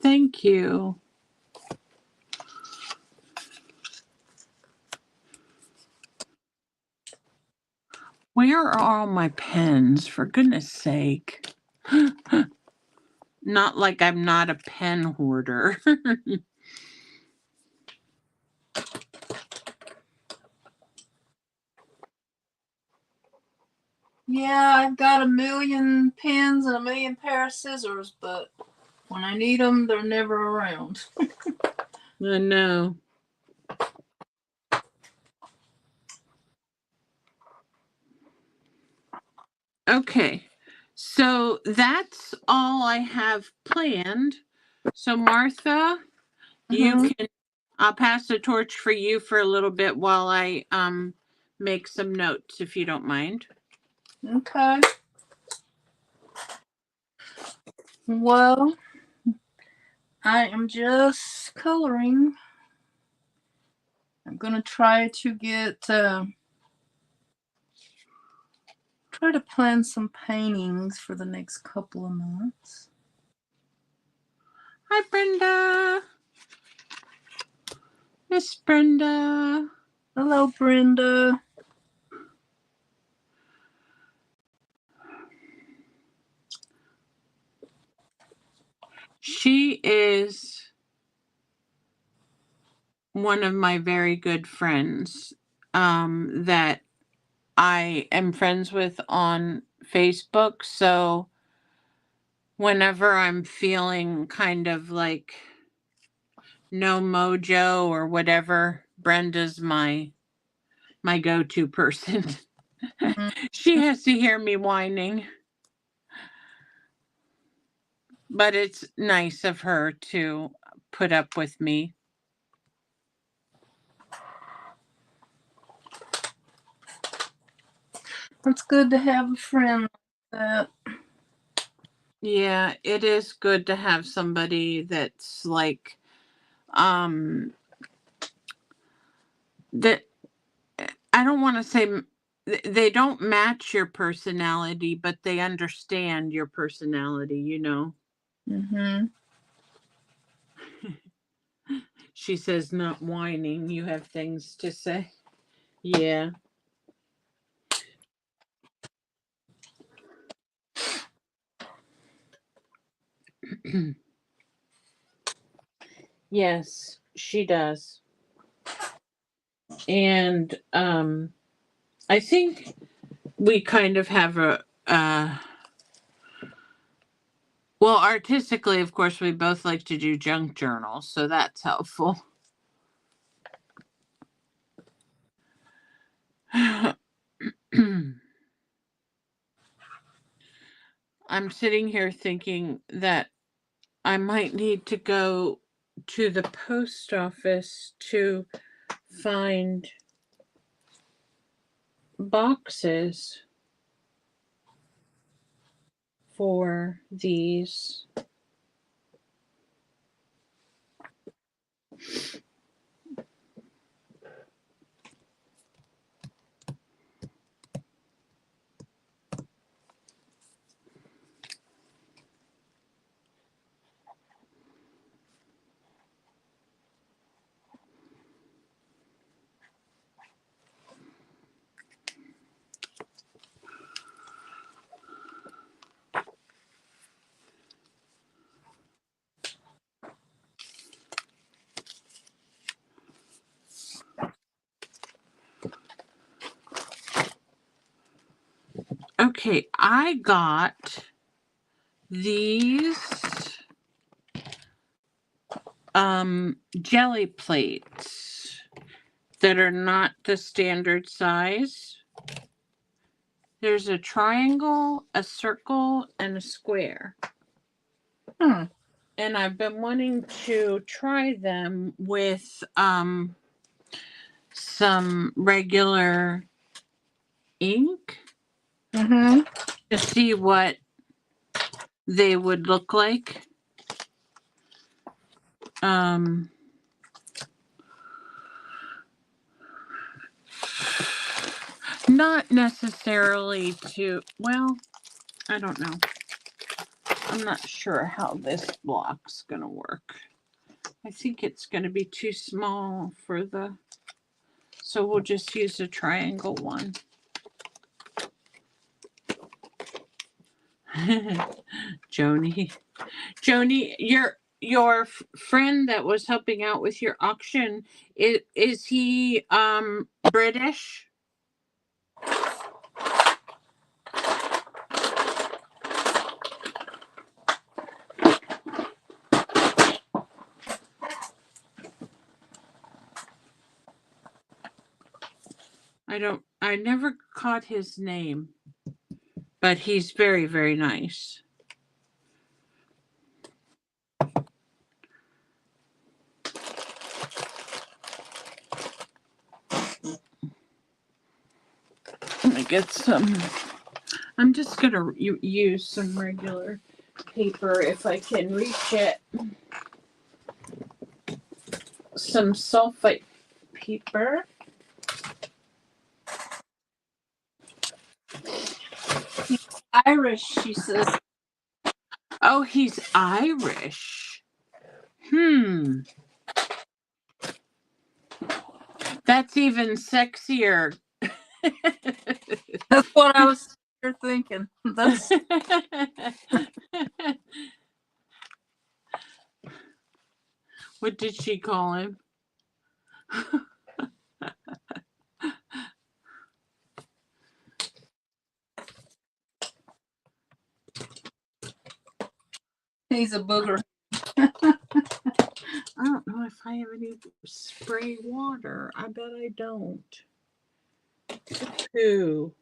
Thank you. Where are all my pens, for goodness sake? Not like I'm not a pen hoarder. Yeah, I've got a million pens and a million pair of scissors, but when I need them, they're never around. I know. Okay, so that's all I have planned. So Martha, you can I'll pass the torch for you for a little bit while I make some notes, if you don't mind. Okay. Well, I am just coloring. I'm gonna try to try to plan some paintings for the next couple of months. Hi, Brenda. Miss Brenda. Hello, Brenda. She is one of my very good friends that I am friends with on Facebook. So whenever I'm feeling kind of like no mojo or whatever, Brenda's my go-to person. She has to hear me whining. But it's nice of her to put up with me. It's good to have a friend like that. Yeah, it is good to have somebody that's like that I don't want to say they don't match your personality, but they understand your personality, you know. Mm-hmm. She says not whining, you have things to say. Yeah. Yes, she does. And I think we kind of have a well, artistically, of course, we both like to do junk journals, so that's helpful. I'm sitting here thinking that I might need to go to the post office to find boxes for these. Okay, I got these jelly plates that are not the standard size. There's a triangle, a circle, and a square. And I've been wanting to try them with some regular ink Mm-hmm. to see what they would look like. Not necessarily to, well, I don't know. I'm not sure how this block's going to work. I think it's going to be too small for the, so we'll just use a triangle one. Joni, your friend that was helping out with your auction, is he British? I never caught his name, but he's very, very nice. Let me get some. I'm just going to use some regular paper if I can reach it. Some sulfite paper. Irish, she said. Oh, he's Irish. That's even sexier. That's what I was thinking. That's What did she call him? he's a booger. I don't know if I have any spray water. I bet I don't. Who?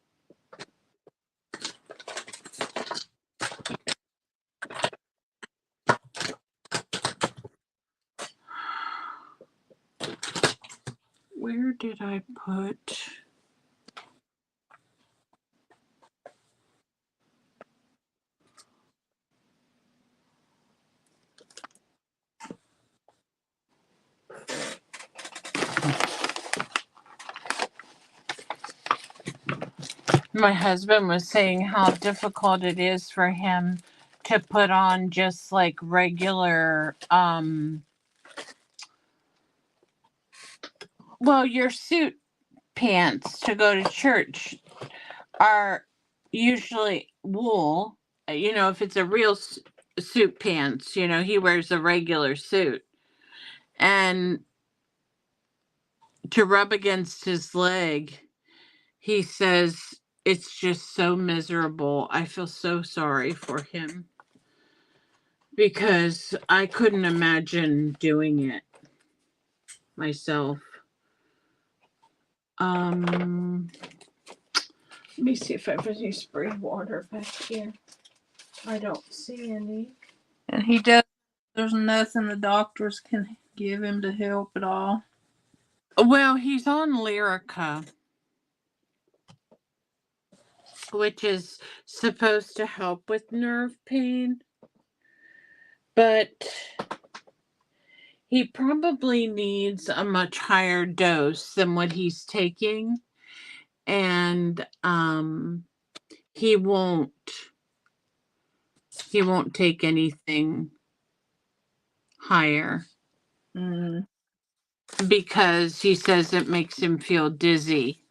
Where did I put? My husband was saying how difficult it is for him to put on just like regular well, your suit pants to go to church are usually wool. You know, if it's a real suit pants, you know, he wears a regular suit. And to rub against his leg, he says it's just so miserable. I feel so sorry for him because I couldn't imagine doing it myself. Let me see if I have any spray water back here. I don't see any. And he does. There's nothing the doctors can give him to help at all. Well, he's on Lyrica, which is supposed to help with nerve pain, but he probably needs a much higher dose than what he's taking, and he won't take anything higher because he says it makes him feel dizzy.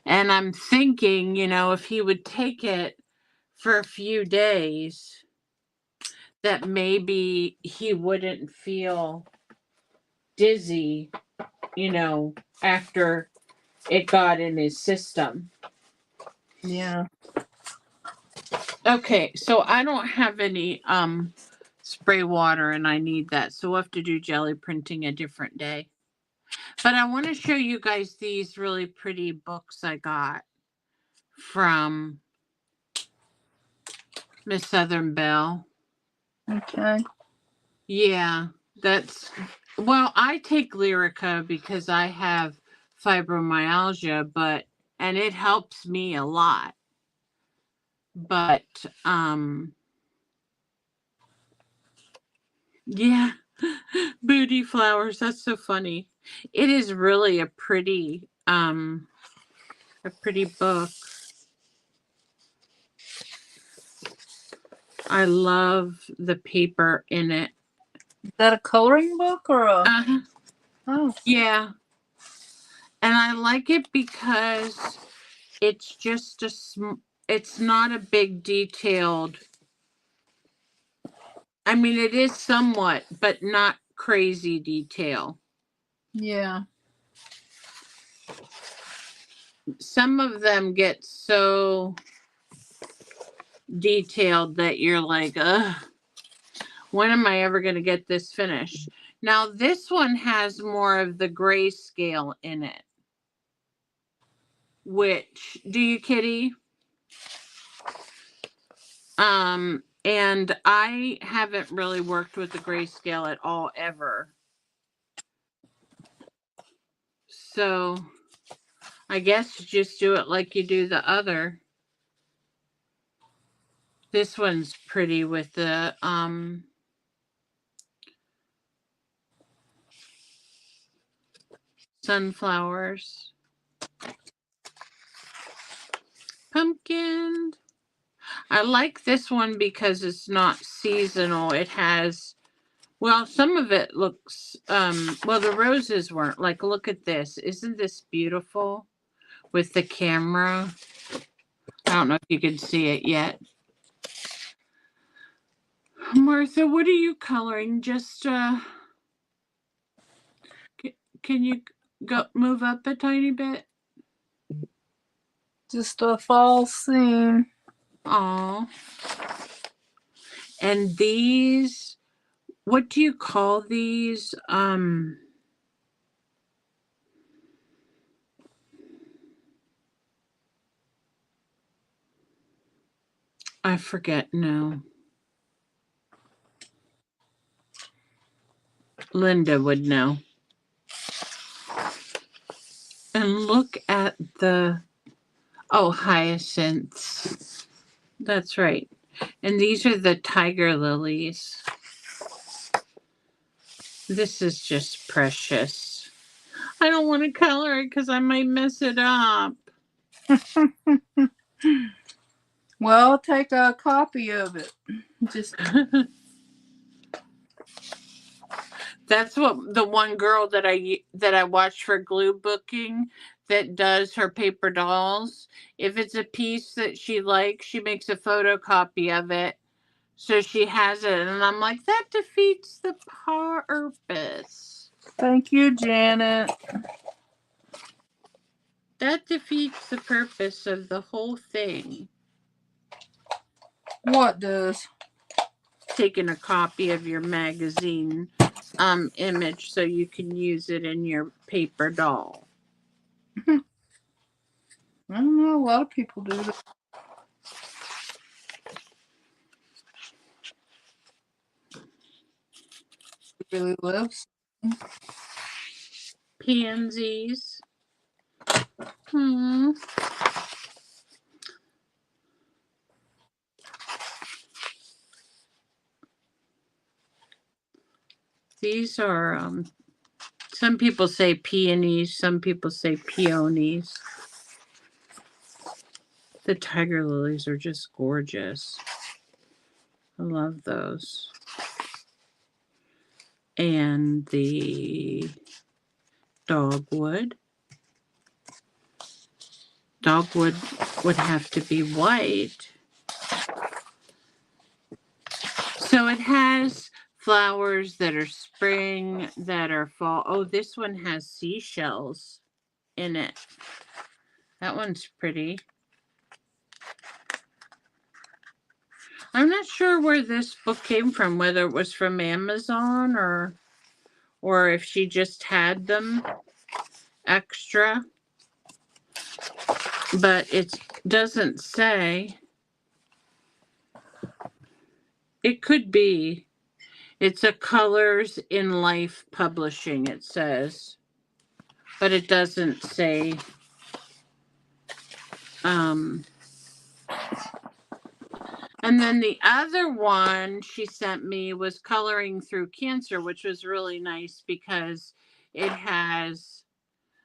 And I'm thinking, you know, if he would take it for a few days, that maybe he wouldn't feel dizzy, you know, after it got in his system. Yeah. Okay, so I don't have any spray water and I need that. So we'll have to do jelly printing a different day. But I want to show you guys these really pretty books I got from Miss Southern Belle. Okay. Yeah, that's well, I take Lyrica because I have fibromyalgia, and it helps me a lot. But yeah, booty flowers, that's so funny. It is really a pretty book. I love the paper in it. Is that a coloring book or a? Uh-huh. Oh, Yeah. And I like it because it's just it's not a big detailed. I mean, it is somewhat, but not crazy detail. yeah. Some of them get so detailed that you're like, ugh, when am I ever going to get this finished? Now, this one has more of the grayscale in it. Which, do you, Kitty? And I haven't really worked with the grayscale at all ever. So I guess just do it like you do the other. This one's pretty with the sunflowers. Pumpkin. I like this one because it's not seasonal. It has, well, some of it looks, well, the roses weren't. Like, look at this. Isn't this beautiful with the camera? I don't know if you can see it yet. Martha, what are you coloring? Just, can you go move up a tiny bit? Just a fall scene. Aw. And these, what do you call these? I forget now. Linda would know. And look at the, oh, hyacinths. That's right. And these are the tiger lilies. This is just precious. I don't want to color it because I might mess it up. Well, I'll take a copy of it. Just That's what the one girl that I watched for glue booking that does her paper dolls. If it's a piece that she likes, she makes a photocopy of it. So she has it, and I'm like, that defeats the purpose. thank you, Janet. That defeats the purpose of the whole thing. What does? Taking a copy of your magazine image so you can use it in your paper doll. I don't know. A lot of people do that. Really lives. Pansies. Hmm. These are, some people say peonies, some people say peonies. The tiger lilies are just gorgeous. I love those. And the dogwood. Dogwood would have to be white. So it has flowers that are spring, that are fall. Oh, this one has seashells in it. That one's pretty. I'm not sure where this book came from, whether it was from Amazon or if she just had them extra. But it doesn't say. It could be. It's a Colors in Life Publishing, it says. But it doesn't say. And then the other one she sent me was Coloring Through Cancer, which was really nice because it has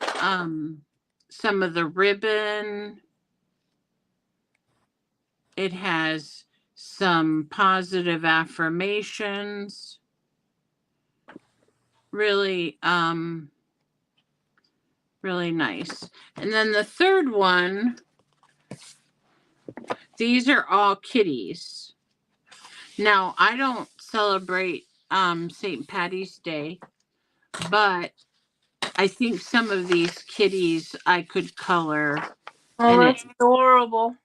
some of the ribbon. It has some positive affirmations. Really, really nice. And then the third one, these are all kitties. Now, I don't celebrate St. Patty's Day, but I think some of these kitties I could color. Oh, and that's adorable.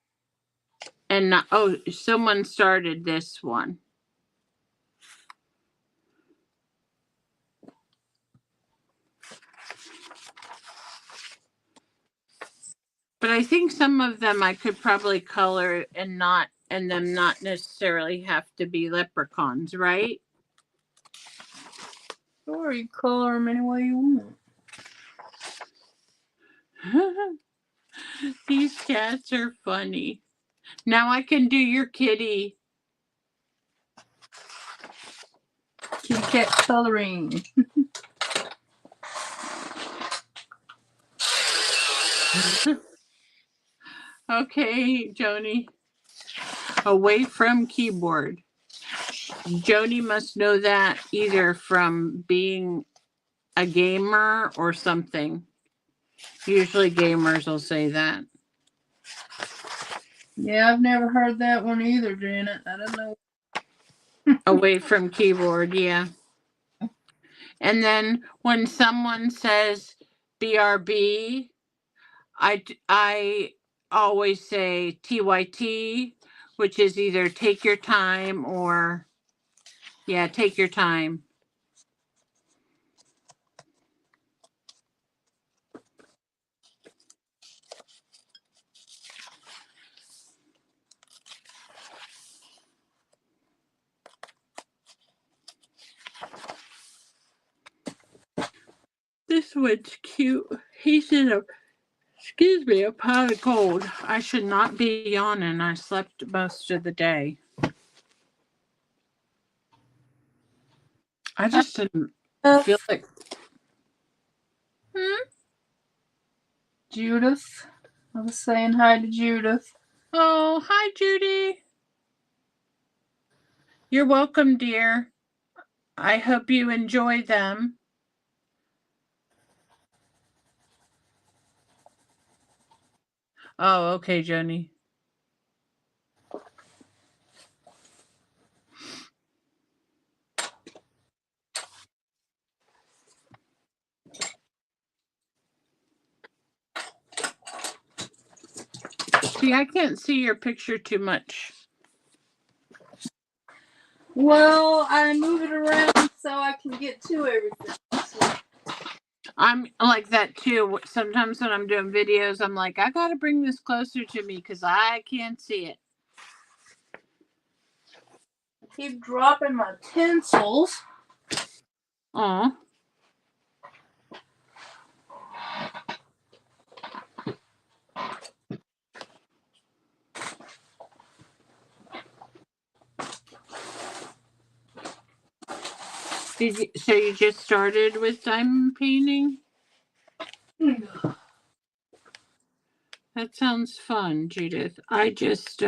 And not, oh, someone started this one. But I think some of them I could probably color and them not necessarily have to be leprechauns, right? Sure, you color them any way you want. These cats are funny. Now I can do your kitty. Kitty cat coloring. Okay, Joni. Away from keyboard. Joni must know that either from being a gamer or something. Usually gamers will say that. Yeah, I've never heard that one either, Janet. I don't know. Away from keyboard, yeah. And then when someone says BRB, I always say TYT, which is either take your time or, yeah, take your time. This one's cute. He's in a, excuse me, a pot of gold. I should not be yawning. I slept most of the day. I just didn't feel like. Judith. I was saying hi to Judith. Oh, hi, Judy. You're welcome, dear. I hope you enjoy them. Oh, okay, Joni. See, I can't see your picture too much. Well, I move it around so I can get to everything. So. I'm like that too. Sometimes when I'm doing videos, I'm like, I gotta bring this closer to me because I can't see it. I keep dropping my pencils. Oh. So you just started with diamond painting? That sounds fun, Judith. I just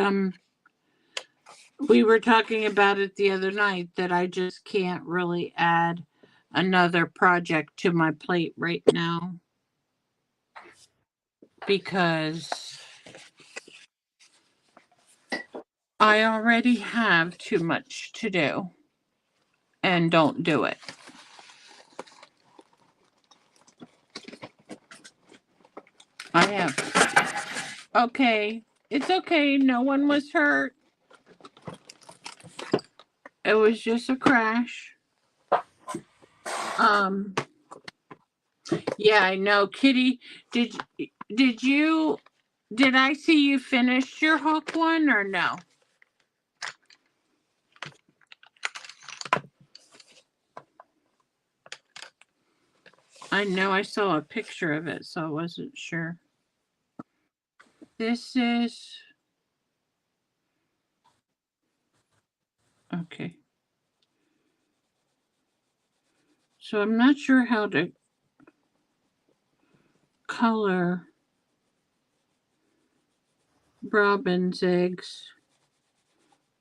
we were talking about it the other night that I just can't really add another project to my plate right now because I already have too much to do and don't do it. I have. Okay. It's okay. No one was hurt. It was just a crash. Yeah, I know. Kitty, did did you did I see you finish your hook one or no? I know I saw a picture of it, so I wasn't sure. This is okay. So I'm not sure how to color robin's eggs,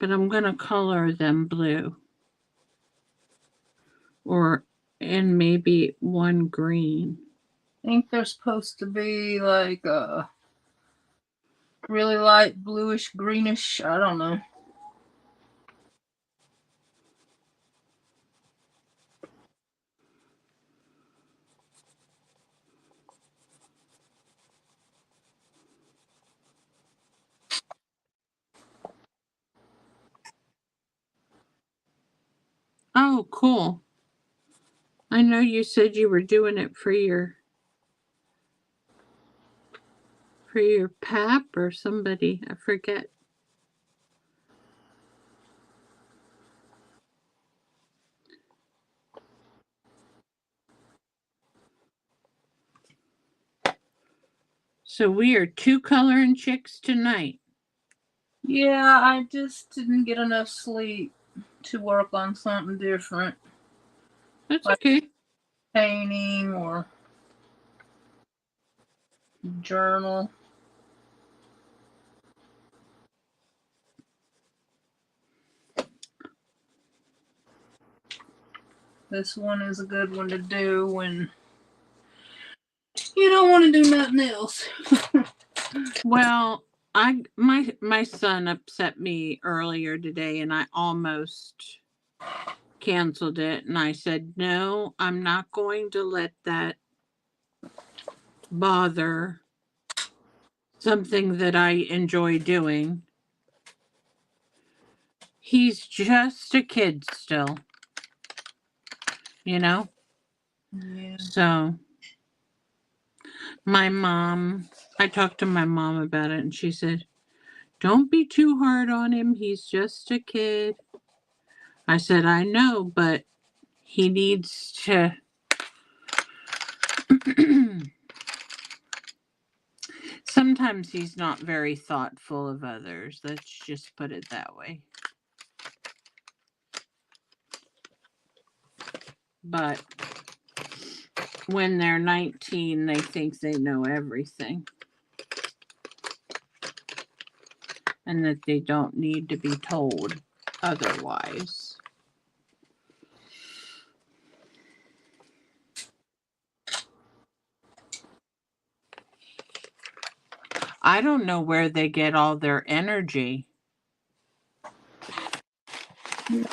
but I'm going to color them blue or and maybe one green. I think they're supposed to be like really light bluish greenish. I don't know. Oh, cool. I know you said you were doing it for your pap or somebody. I forget. So we are two coloring chicks tonight. Yeah, I just didn't get enough sleep to work on something different. That's Like okay. painting or journal. This one is a good one to do when you don't want to do nothing else. Well, my son upset me earlier today and I almost canceled it and I said, "No, I'm not going to let that bother something that I enjoy doing." He's just a kid still, you know? Yeah. So, I talked to my mom about it and she said, "Don't be too hard on him. He's just a kid." I said, "I know, but he needs to." Sometimes he's not very thoughtful of others. Let's just put it that way. But when they're 19, they think they know everything and that they don't need to be told otherwise. I don't know where they get all their energy. Wish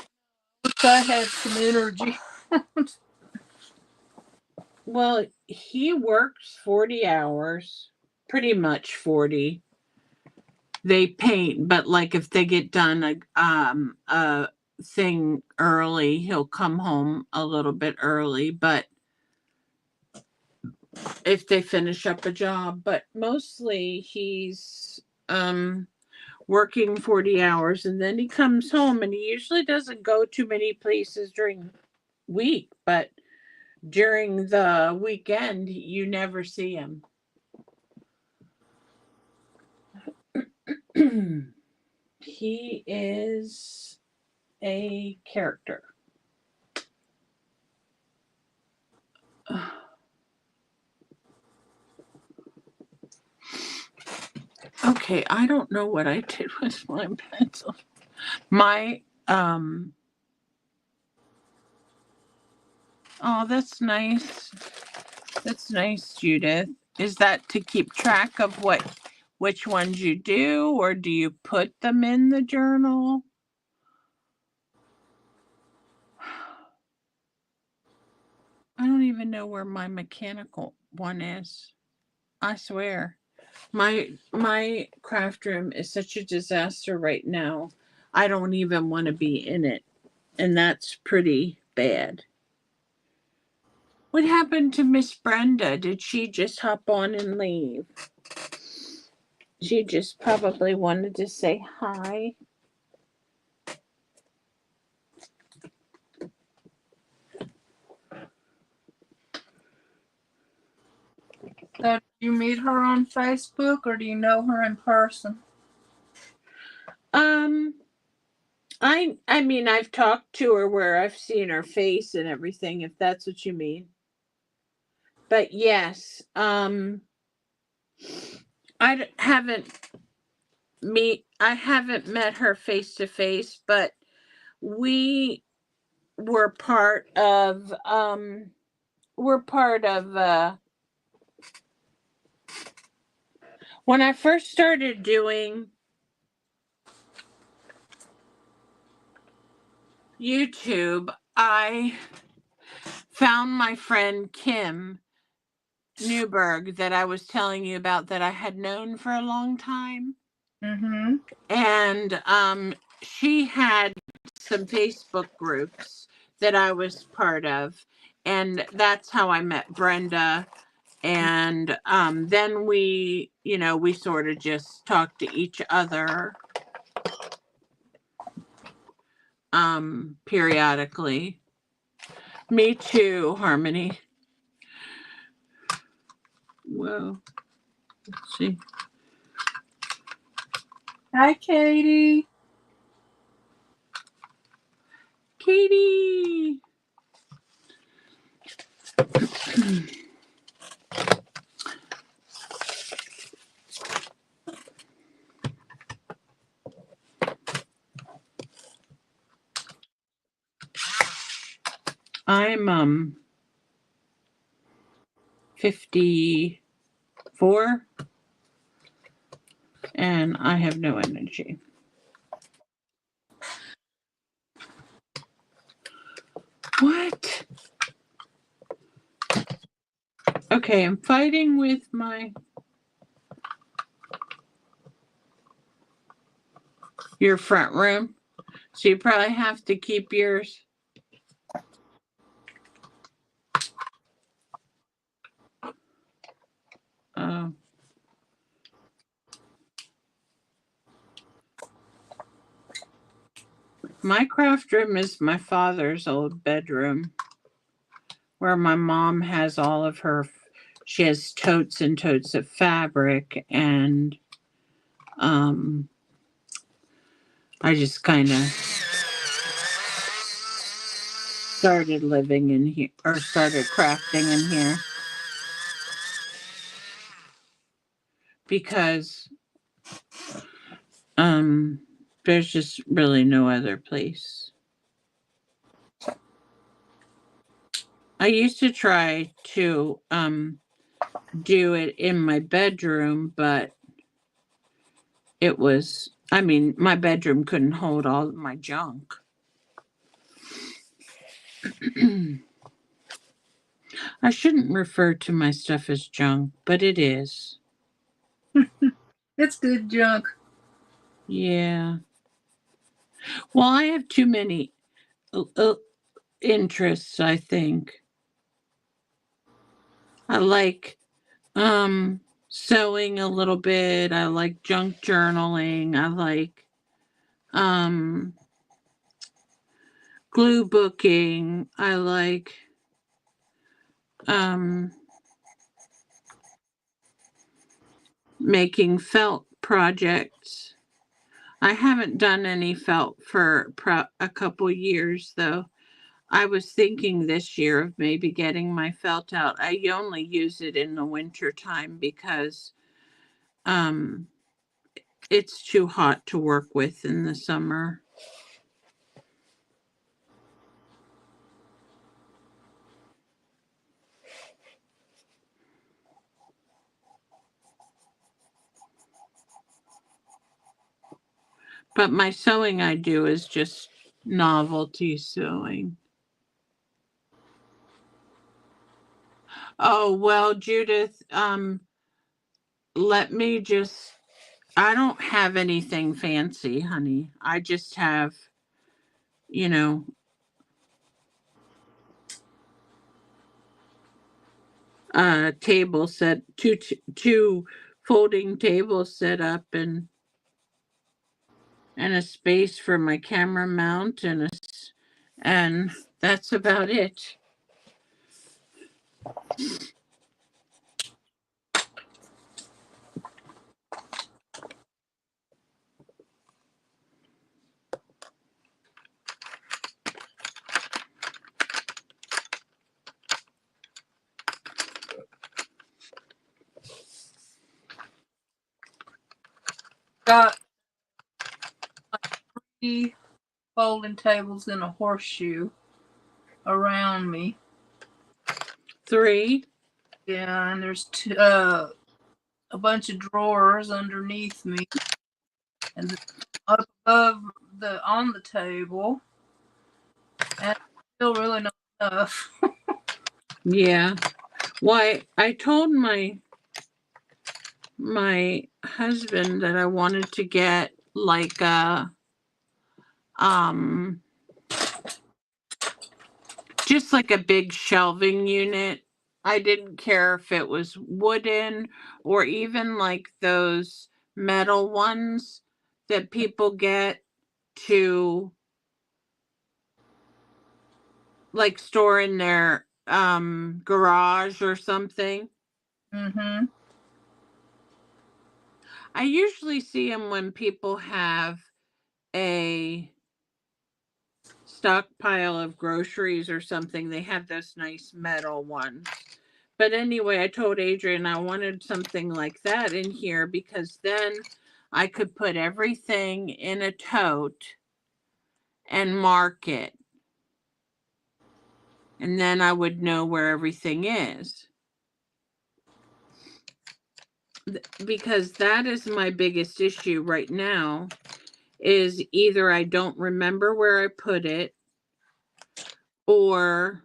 I had some energy. Well, he works 40 hours, pretty much 40. They paint, but like if they get done a thing early, he'll come home a little bit early, but if they finish up a job, but mostly he's working 40 hours and then he comes home and he usually doesn't go too many places during week, but during the weekend you never see him. He is a character. Okay, I don't know what I did with my pencil. My oh, that's nice. That's nice, Judith. Is that to keep track of which ones you do or do you put them in the journal? I don't even know where my mechanical one is. I swear. My craft room is such a disaster right now. I don't even want to be in it. and that's pretty bad. What happened to Miss Brenda? Did she just hop on and leave? She just probably wanted to say hi. So, do you meet her on Facebook or do you know her in person? Um, I mean, I've talked to her where I've seen her face and everything, if that's what you mean. But yes, haven't I haven't met her face to face, but we were part of we're part of when I first started doing YouTube, I found my friend Kim Newberg that I was telling you about that I had known for a long time. Mm-hmm. And she had some Facebook groups that I was part of. And that's how I met Brenda. And then we sort of just talked to each other periodically. Me too, Harmony. Well, let's see. Hi, Katie. Katie. I'm 54 and I have no energy. What? Okay, I'm fighting with your front room. So you probably have to keep yours. Uh, my craft room is my father's old bedroom where my mom has all of her. She has totes and totes of fabric, and I just kind of started living in here or started crafting in here because there's just really no other place. I used to try to do it in my bedroom, but my bedroom couldn't hold all of my junk. I shouldn't refer to my stuff as junk, but it is. It's good junk. Yeah. Well, I have too many interests, I think. I like sewing a little bit. I like junk journaling. I like um glue booking. I like um making felt projects. I haven't done any felt for a couple years though. I was thinking this year of maybe getting my felt out. I only use it in the winter time because um it's too hot to work with in the summer. But my sewing I do is just novelty sewing. Oh, well, Judith, let me just I don't have anything fancy, honey. I just have, you know, table set, two folding tables set up, and a space for my camera mount, and that's about it. Got 3 folding tables and a horseshoe around me. 3. Yeah, and there's a bunch of drawers underneath me, and up above on the table, and still really not enough. Yeah. Why, I told my husband that I wanted to get like a just like a big shelving unit. I didn't care if it was wooden or even like those metal ones that people get to like store in their garage or something. Mm-hmm. I usually see them when people have a stockpile of groceries or something. They have those nice metal ones. But anyway, I told Adrian I wanted something like that in here because then I could put everything in a tote and mark it. And then I would know where everything is. Because that is my biggest issue right now, is either I don't remember where I put it, or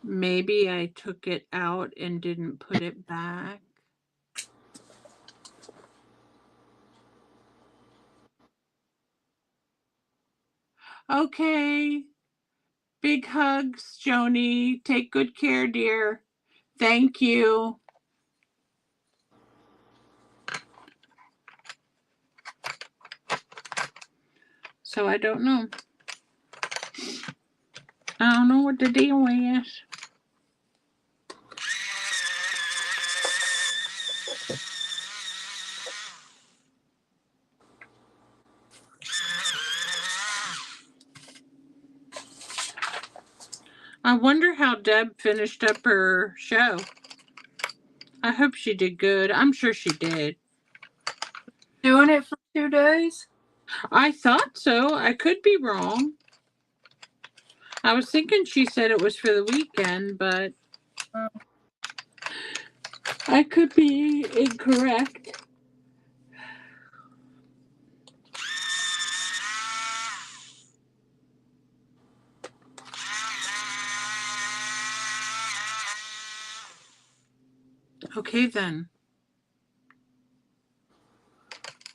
maybe I took it out and didn't put it back. Okay. Big hugs, Joni. Take good care, dear. Thank you. So I don't know. I don't know what the deal is. I wonder how Deb finished up her show. I hope she did good. I'm sure she did. Doing it for 2 days? I thought so. I could be wrong. I was thinking she said it was for the weekend, but I could be incorrect. Okay, then.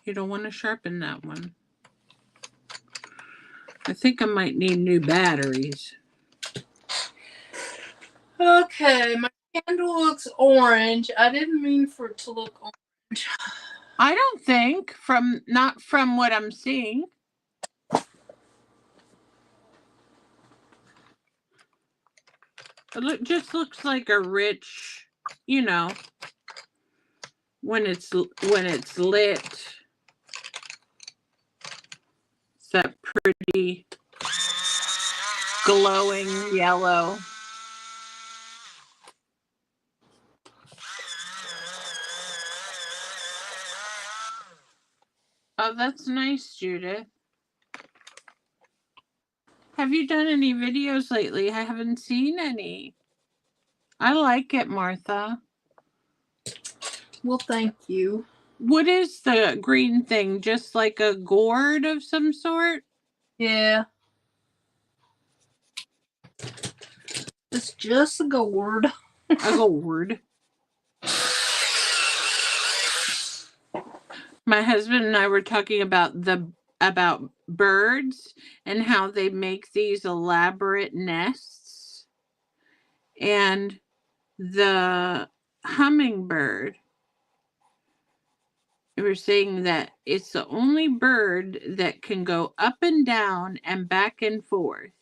You don't want to sharpen that one. I think I might need new batteries. Okay, my candle looks orange. I didn't mean for it to look orange. I don't think, not from what I'm seeing. It just looks like a rich, when it's lit. It's that pretty glowing yellow. Oh, that's nice, Judith. Have you done any videos lately? I haven't seen any. I like it, Martha. Well, thank you. What is the green thing? Just like a gourd of some sort? Yeah. It's just a gourd. A gourd. My husband and I were talking about birds and how they make these elaborate nests. And the hummingbird, we were saying that it's the only bird that can go up and down and back and forth.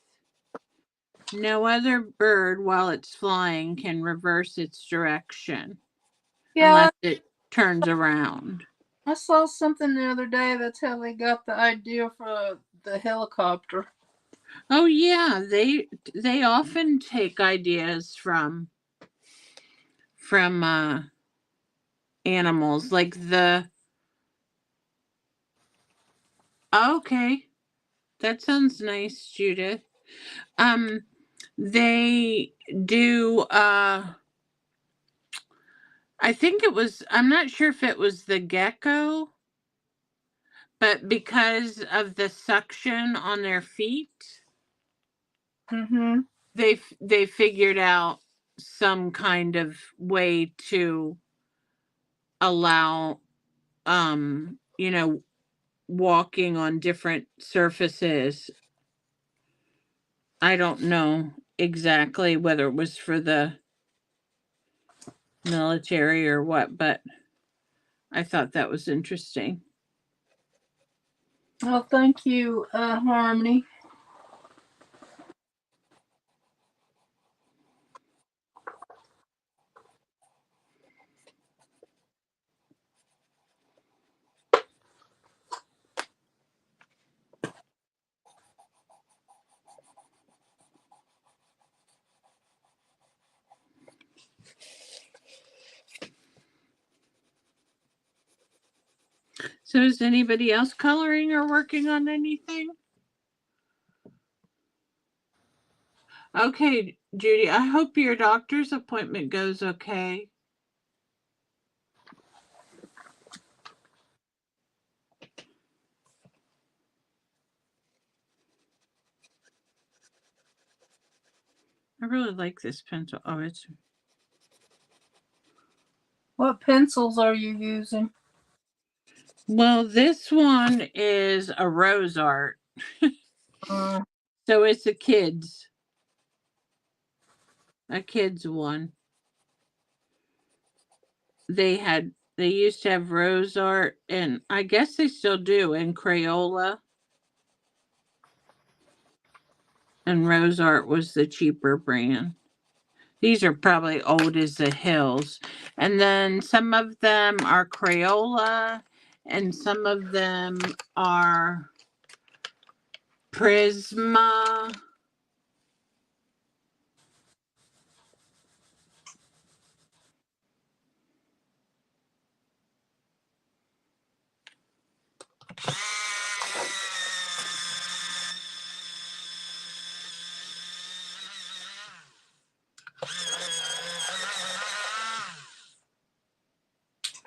No other bird, while it's flying, can reverse its direction Yeah, unless it turns around. I saw something the other day. That's how they got the idea for the helicopter. Oh yeah, they often take ideas from animals like the okay. That sounds nice, Judith. Um they do I think it was I'm not sure if it was the gecko, but because of the suction on their feet, Mm-hmm. they figured out some kind of way to allow you know walking on different surfaces. I don't know exactly whether it was for the military or what, but I thought that was interesting. Well, thank you, Harmony. So is anybody else coloring or working on anything? Okay, Judy, I hope your doctor's appointment goes okay. I really like this pencil. Oh, it's What pencils are you using? well, this one is a rose art. Uh, So it's a kid's one. They used to have rose art and I guess they still do in Crayola. And rose art was the cheaper brand. These are probably old as the hills. And then some of them are Crayola and some of them are Prisma.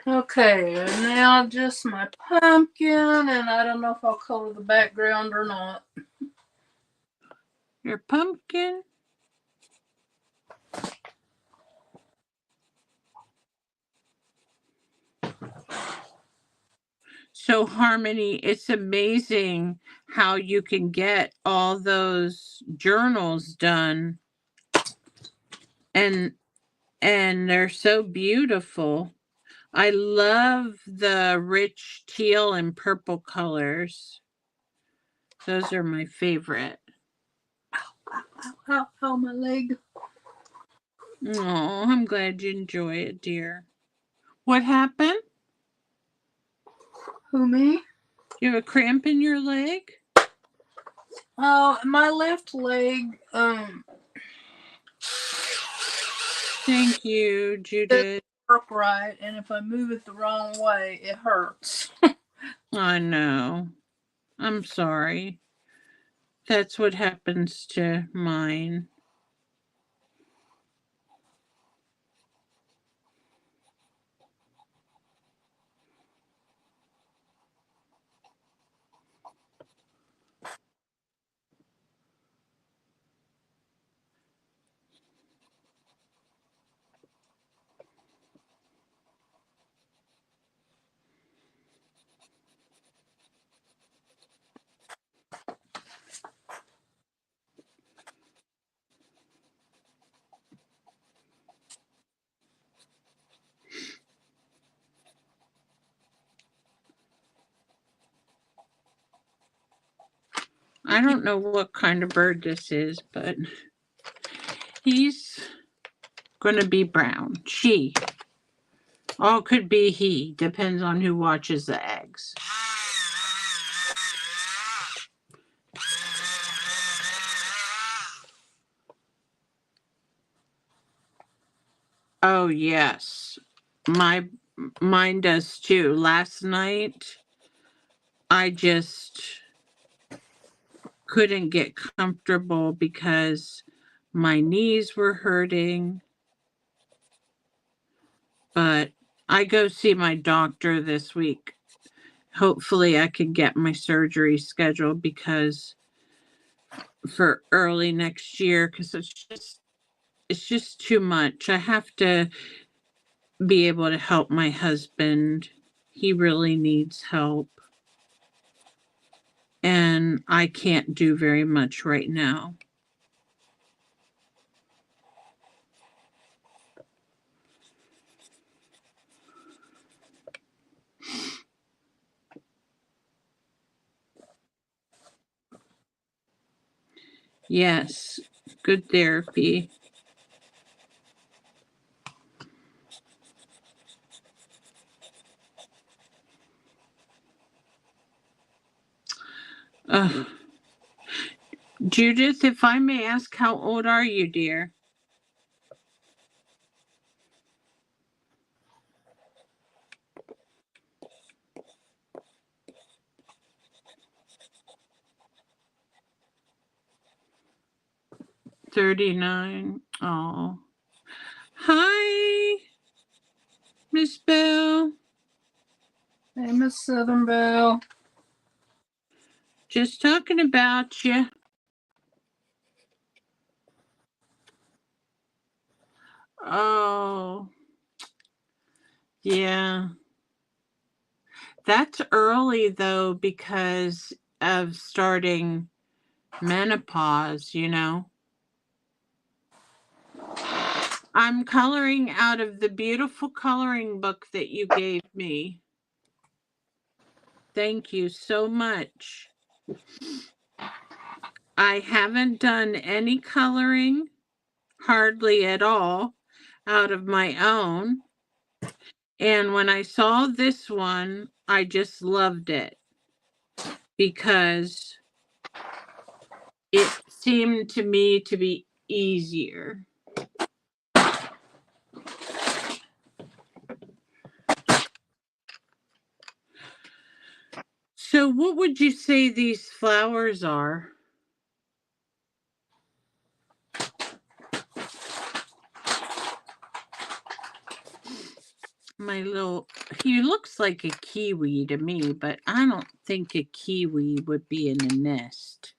okay, and now just my pumpkin, and I don't know if I'll color the background or not. Your pumpkin. So, Harmony, it's amazing how you can get all those journals done and they're so beautiful. I love the rich teal and purple colors. Those are my favorite. Ow, my leg. Oh, I'm glad you enjoy it, dear. What happened? Who, me? You have a cramp in your leg? Oh, my left leg, Thank you, doesn't Judith. work right, and if I move it the wrong way, it hurts. I know. I'm sorry. That's what happens to mine. I don't know what kind of bird this is, but he's going to be brown. She. Oh, it could be he. Depends on who watches the eggs. Oh, yes. Mine does too. Last night I just couldn't get comfortable because my knees were hurting. But I go see my doctor this week. Hopefully I can get my surgery scheduled because for early next year, because it's just too much. I have to be able to help my husband. He really needs help. And I can't do very much right now. Yes, good therapy. Uh, Judith, if I may ask, how old are you, dear? $39. Oh. Hi, Miss Bell. Hey, Miss Southern Belle. Just talking about you. Oh, yeah. That's early though because of starting menopause. I'm coloring out of the beautiful coloring book that you gave me. Thank you so much. I haven't done any coloring, hardly at all, out of my own. And when I saw this one, I just loved it because it seemed to me to be easier. So, what would you say these flowers are? He looks like a kiwi to me, but I don't think a kiwi would be in a nest.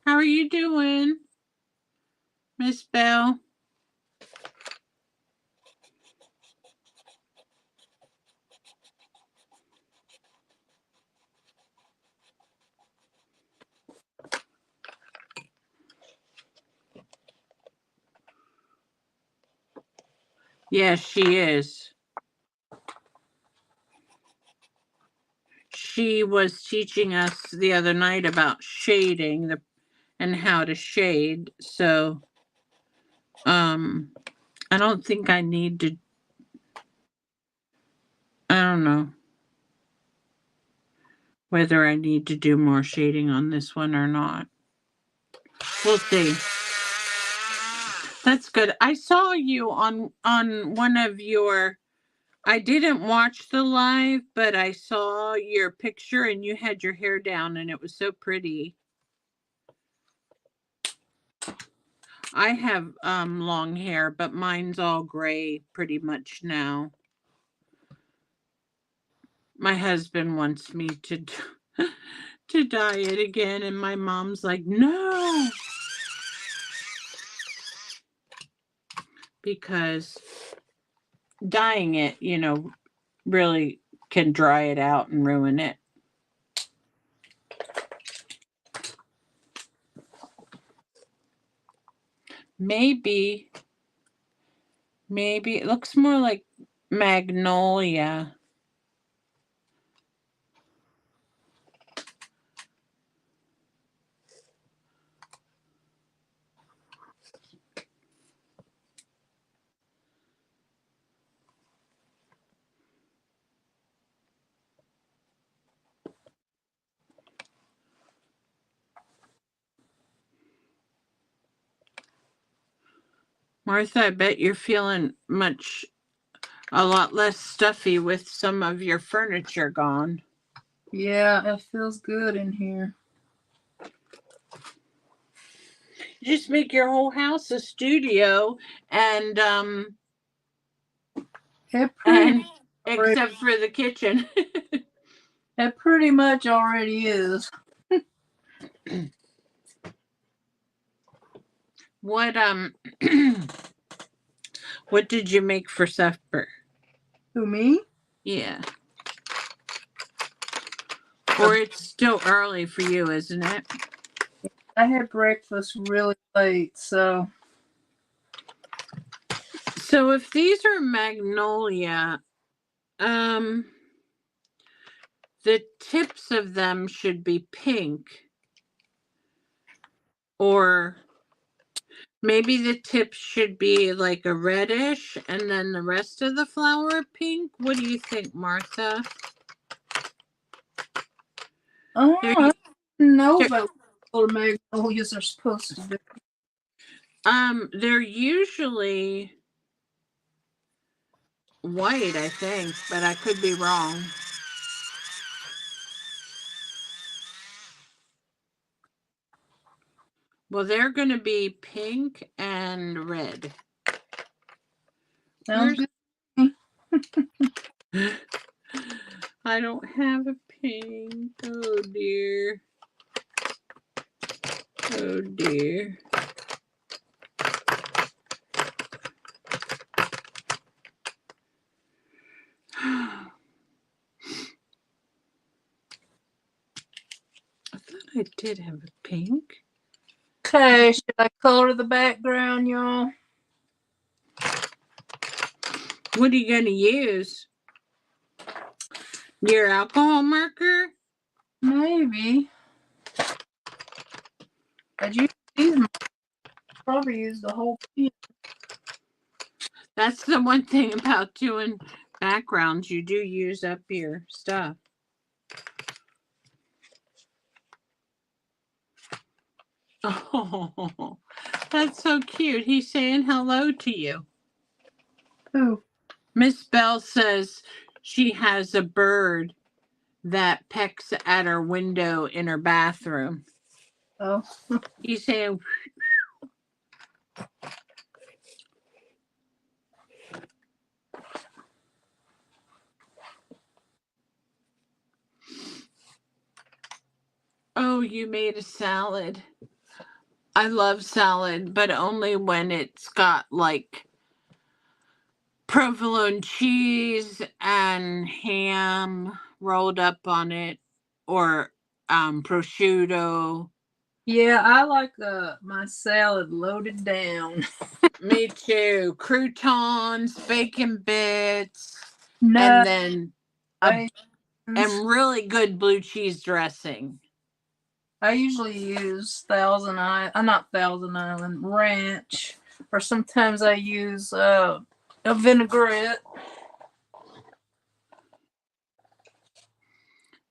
How are you doing, Miss Bell? Yes, she is. She was teaching us the other night about shading and how to shade. So, I don't think I need to. I don't know whether I need to do more shading on this one or not. We'll see. That's good. I saw you on one of your. I didn't watch the live, but I saw your picture and you had your hair down and it was so pretty. I have long hair, but mine's all gray pretty much now. My husband wants me to to dye it again and my mom's like, "No." Because dyeing it, really can dry it out and ruin it. Maybe it looks more like magnolia. Martha, I bet you're feeling a lot less stuffy with some of your furniture gone. Yeah, it feels good in here. Just make your whole house a studio, and It pretty and already, except for the kitchen. it pretty much already is. What what did you make for supper? Who, me? Yeah. Or it's still early for you, isn't it? I had breakfast really late, so. So if these are magnolia, the tips of them should be pink. Or maybe the tips should be like a reddish and then the rest of the flower pink. What do you think, Martha? Oh, They're, I don't know they're, about what color magnolias are supposed to be. they're usually white, I think, but I could be wrong. Well, they're going to be pink and red. Sounds Where's good. I don't have a pink. Oh dear. Oh dear. I thought I did have a pink. Okay, should I color the background, y'all? What are you going to use? Your alcohol marker? Maybe. Probably use the whole pen. That's the one thing about doing backgrounds. You do use up your stuff. Oh, that's so cute. He's saying hello to you. Who? Miss Bell says she has a bird that pecks at her window in her bathroom. Oh. He's saying, oh, you made a salad. I love salad, but only when it's got like provolone cheese and ham rolled up on it, or prosciutto. Yeah, I like my salad loaded down. Me too. Croutons, bacon bits, and No, then a raisins. and really good blue cheese dressing. I usually use not Thousand Island Ranch, or sometimes I use a vinaigrette.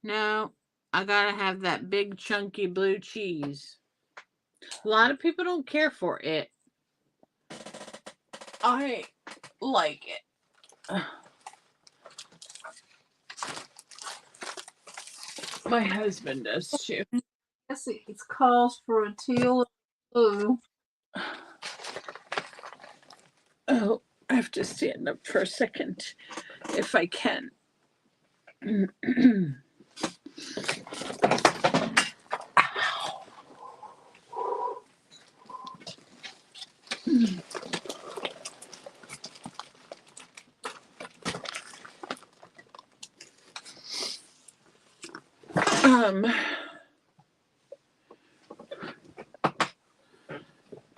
No, I gotta have that big chunky blue cheese. A lot of people don't care for it. I like it. My husband does too. Let's see, it's calls for a teal and blue. Oh, I have to stand up for a second if I can.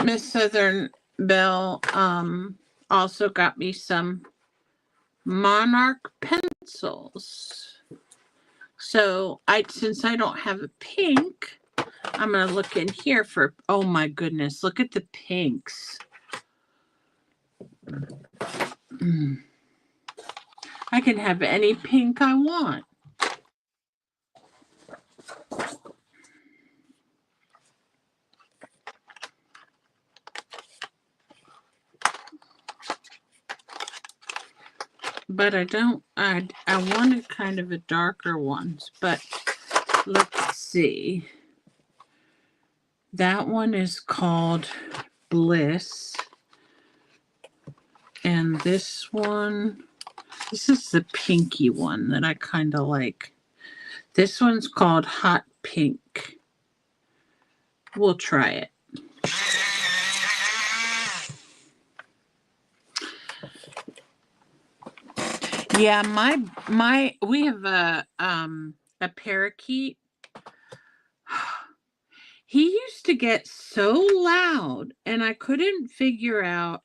Miss Southern Belle also got me some Monarch pencils. So since I don't have a pink, I'm going to look in here for, oh my goodness, look at the pinks. I can have any pink I want. But I don't, I wanted kind of a darker ones, but let's see. That one is called Bliss. And this one, this is the pinky one that I kind of like. This one's called Hot Pink. We'll try it. Yeah, we have a parakeet. He used to get so loud and I couldn't figure out,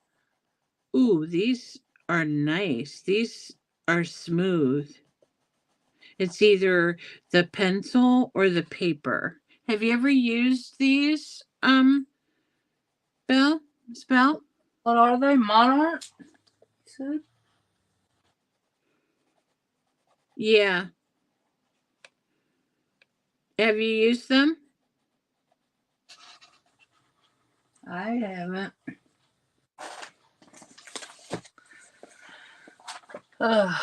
ooh, these are nice. These are smooth. It's either the pencil or the paper. Have you ever used these, Spell? What are they? Monarch? Yeah. Have you used them? I haven't. Ugh.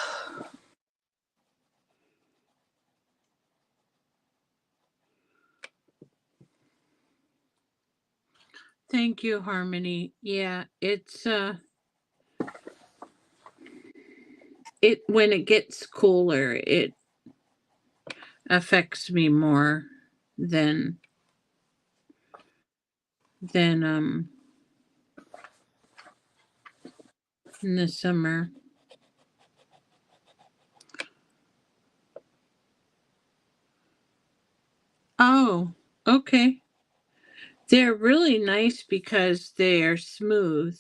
Thank you, Harmony. Yeah, it's when it gets cooler, it affects me more than in the summer. Oh, okay. They're really nice because they are smooth.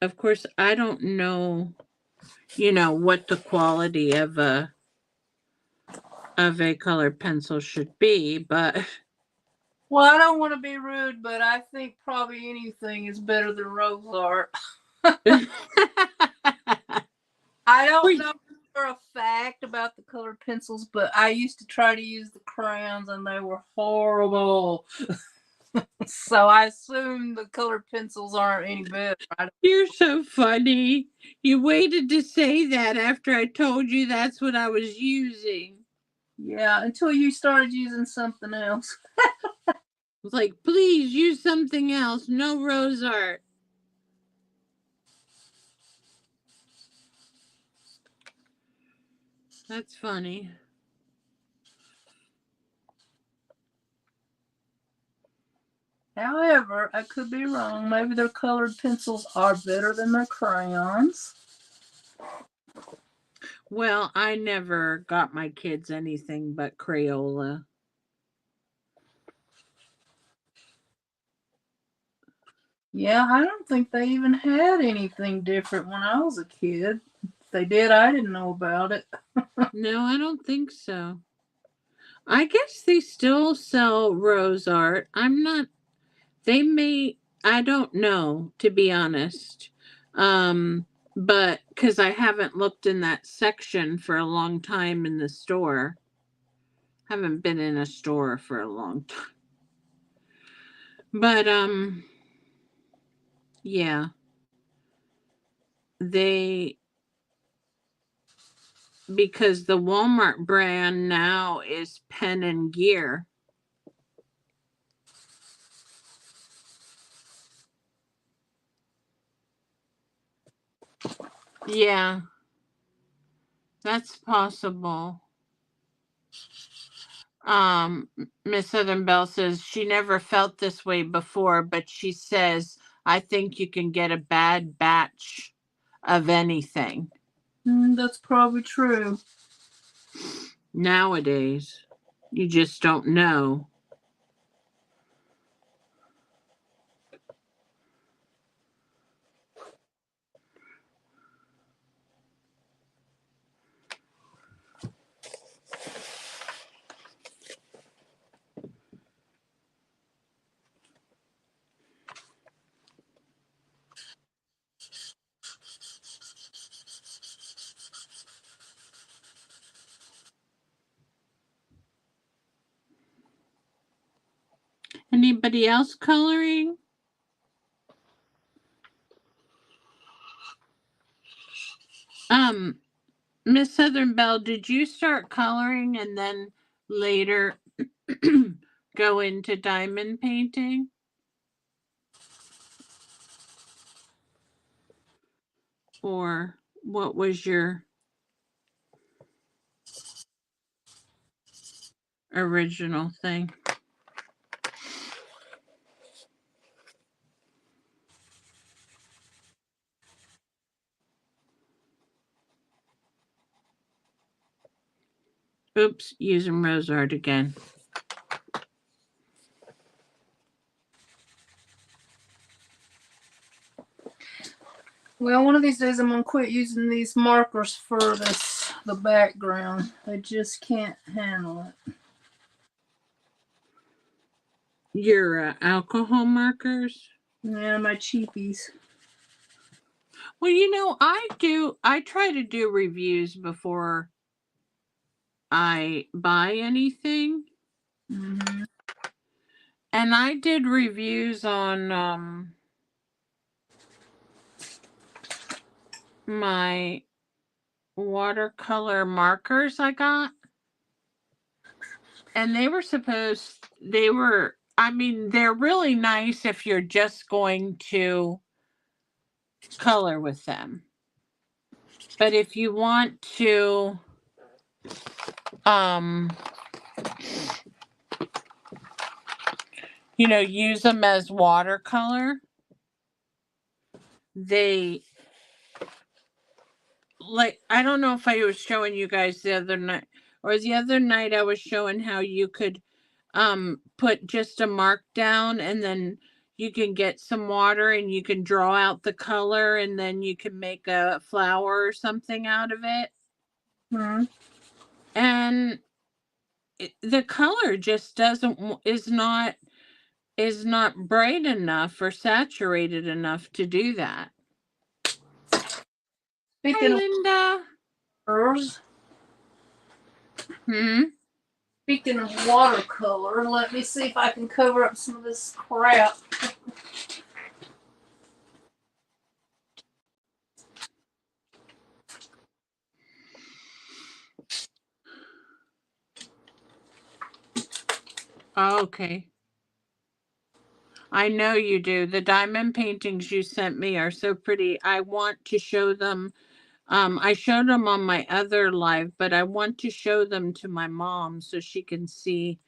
Of course, I don't know, what the quality of a colored pencil should be, but Well, I don't want to be rude, but I think probably anything is better than rose art. I don't know for a fact about the colored pencils, but I used to try to use the crayons and they were horrible. So I assume the colored pencils aren't any better. You're so funny. You waited to say that after I told you that's what I was using. Yeah, until you started using something else. I was like, please use something else. No rose art. That's funny. However, I could be wrong. Maybe their colored pencils are better than their crayons. Well, I never got my kids anything but Crayola. Yeah, I don't think they even had anything different when I was a kid. If they did, I didn't know about it. No, I don't think so. I guess they still sell rose art. I don't know, to be honest. But because I haven't looked in that section for a long time in the store. Haven't been in a store for a long time. But yeah. They Because the Walmart brand now is Pen and Gear. Yeah, that's possible. Miss Southern Belle says she never felt this way before, but she says, I think you can get a bad batch of anything. That's probably true. Nowadays, you just don't know. Anybody else coloring? Miss Southern Belle, did you start coloring and then later go into diamond painting? Or what was your original thing? Oops, using rose art again. Well, one of these days I'm gonna quit using these markers for the background. I just can't handle it. Your alcohol markers? Yeah, my cheapies. Well, I try to do reviews before I buy anything. Mm-hmm. And I did reviews on my watercolor markers I got. And they're really nice if you're just going to color with them. But if you want to um use them as watercolor, they I don't know if I was showing you guys the other night, or the other night I was showing how you could put just a mark down, and then you can get some water and you can draw out the color, and then you can make a flower or something out of it. Mm-hmm. And the color just is not bright enough or saturated enough to do that. Hi, Speaking of Linda. colors, speaking of watercolor, let me see if I can cover up some of this crap. Okay. I know you do. The diamond paintings you sent me are so pretty. I want to show them. I showed them on my other live, but I want to show them to my mom so she can see.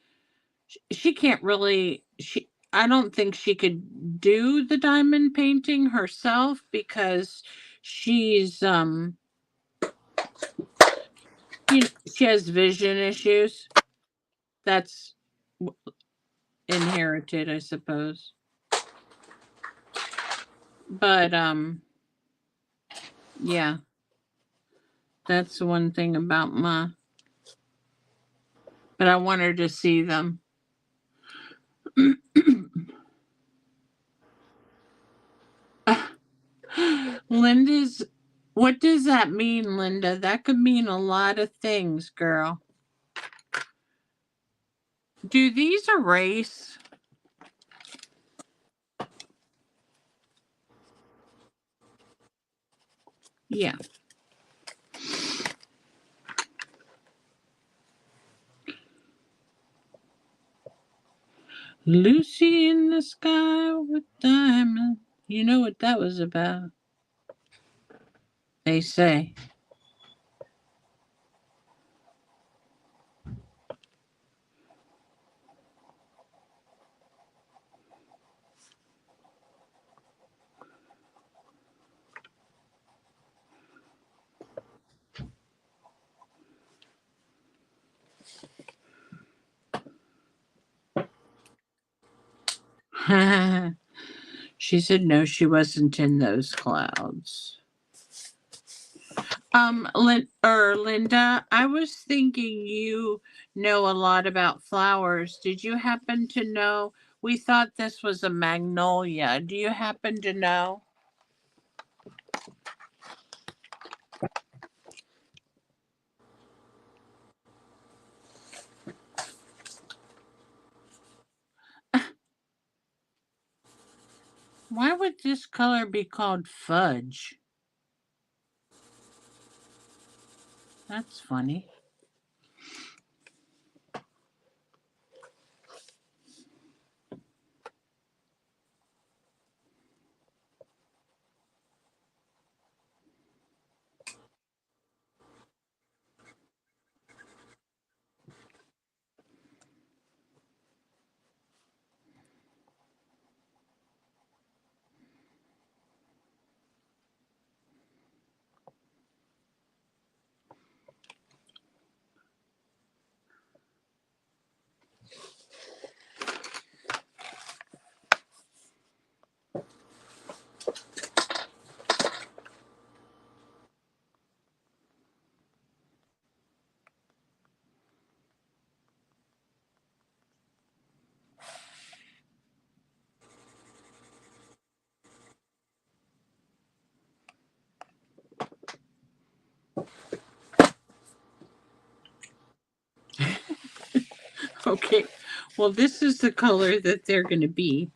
She can't really. I don't think she could do the diamond painting herself because she's she has vision issues. That's inherited, I suppose. But yeah, that's one thing about Ma. But I want her to see them. Linda's. What does that mean, Linda? That could mean a lot of things, girl. Do these erase? Yeah. Lucy in the sky with diamonds. You know what that was about. They say. She said no, she wasn't in those clouds. Linda, I was thinking you know a lot about flowers. Did you happen to know? We thought this was a magnolia. Do you happen to know? would this color be called fudge? That's funny. Okay, well, this is the color that they're going to be.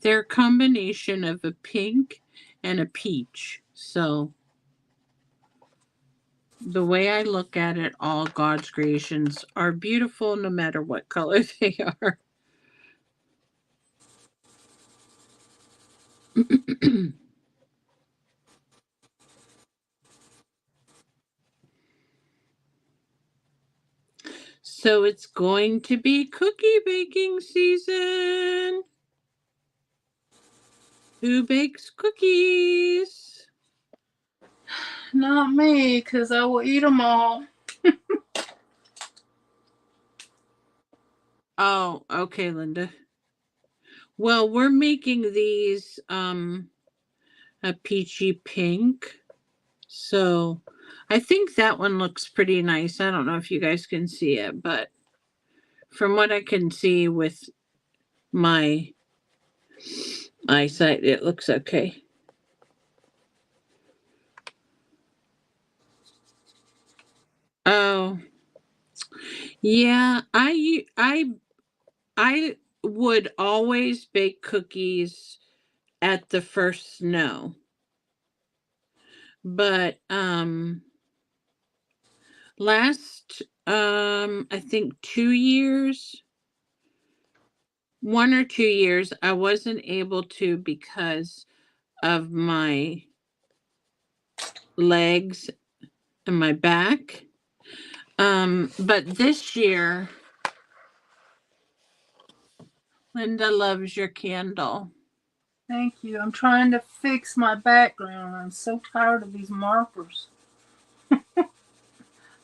They're a combination of a pink and a peach. So, the way I look at it, all God's creations are beautiful no matter what color they are. So, it's going to be cookie baking season. Who bakes cookies? Not me, because I will eat them all. Oh, okay, Linda. Well, we're making these a peachy pink. So I think that one looks pretty nice. I don't know if you guys can see it, but from what I can see with my eyesight, it looks okay. Oh, yeah, I would always bake cookies at the first snow. But last I think 2 years, 1 or 2 years I wasn't able to because of my legs and my back. But this year, Linda loves your candle. Thank you. I'm trying to fix my background. I'm so tired of these markers.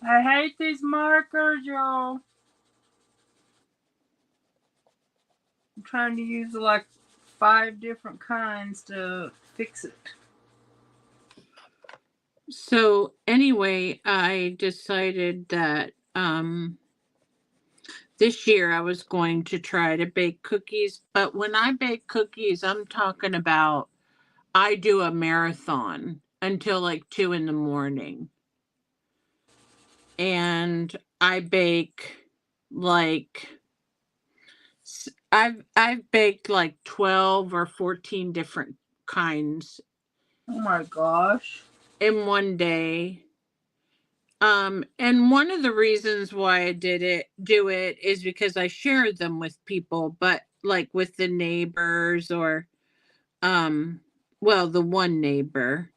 I hate these markers, y'all. I'm trying to use like 5 different kinds to fix it. So anyway, I decided that this year I was going to try to bake cookies, but when I bake cookies, I'm talking about I do a marathon until like 2 in the morning. And I bake like I've baked like 12 or 14 different kinds Oh my gosh. in one day. And one of the reasons why I do it is because I shared them with people, but like with the neighbors or well, the one neighbor,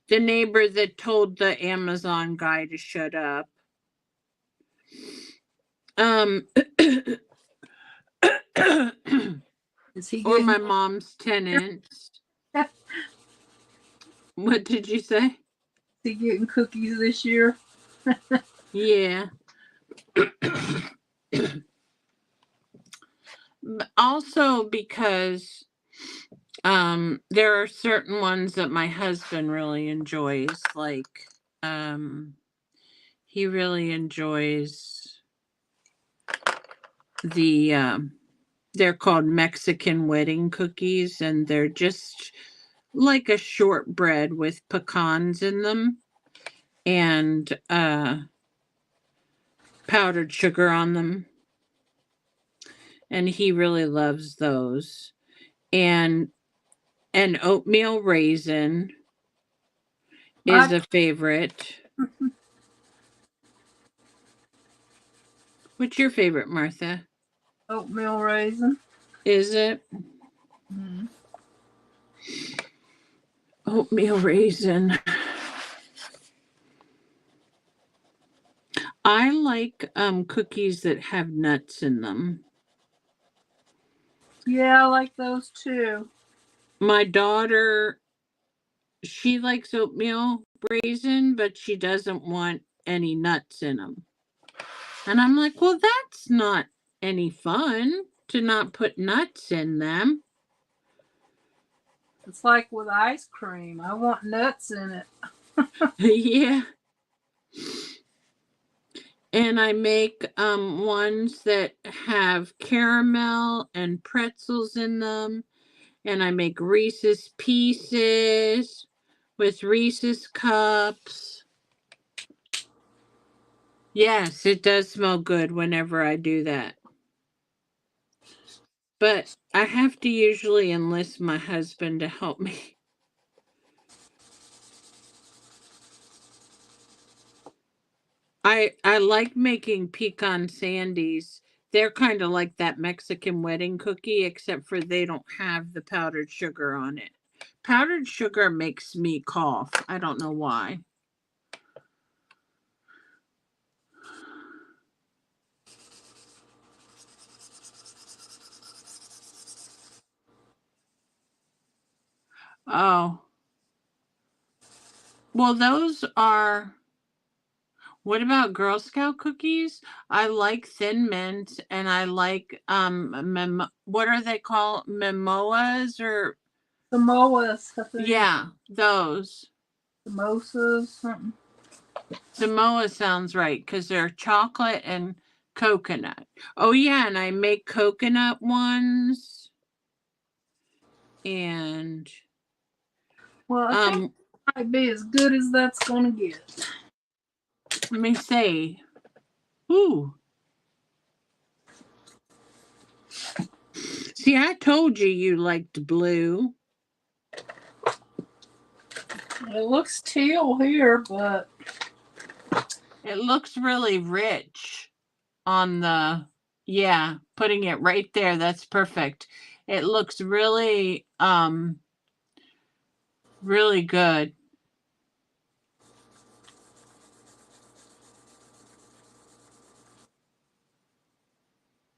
the neighbor that told the Amazon guy to shut up. Um Is he or getting my mom's tenants. What did you say? cookies this year? Yeah. Also because there are certain ones that my husband really enjoys, like um he really enjoys the they're called Mexican wedding cookies, and they're just like a shortbread with pecans in them and powdered sugar on them, and he really loves those. And And oatmeal raisin is I a favorite. What's your favorite, Martha? oatmeal raisin. Is it Mm. oatmeal raisin? I like cookies that have nuts in them. Yeah, I like those too. My daughter, she likes oatmeal raisin, but she doesn't want any nuts in them. And I'm like, well, that's not any fun to not put nuts in them. It's like with ice cream. I want nuts in it. Yeah. And I make ones that have caramel and pretzels in them. And I make Reese's Pieces with Reese's Cups. Yes, it does smell good whenever I do that. But I have to usually enlist my husband to help me. I like making pecan sandies. They're kind of like that Mexican wedding cookie, except for they don't have the powdered sugar on it. Powdered sugar makes me cough. I don't know why. Oh, well, those are. What about Girl Scout cookies? I like Thin Mint and I like what are they called? Memoas or Samoas, I think. yeah, those. Samosas, something. Samoa sounds right because they're chocolate and coconut. Oh yeah, and I make coconut ones and Well, I think um it might be as good as that's gonna get. let me say. Ooh. See, I told you you liked blue. It looks teal here, but It looks really rich on the yeah, putting it right there. That's perfect. It looks really good.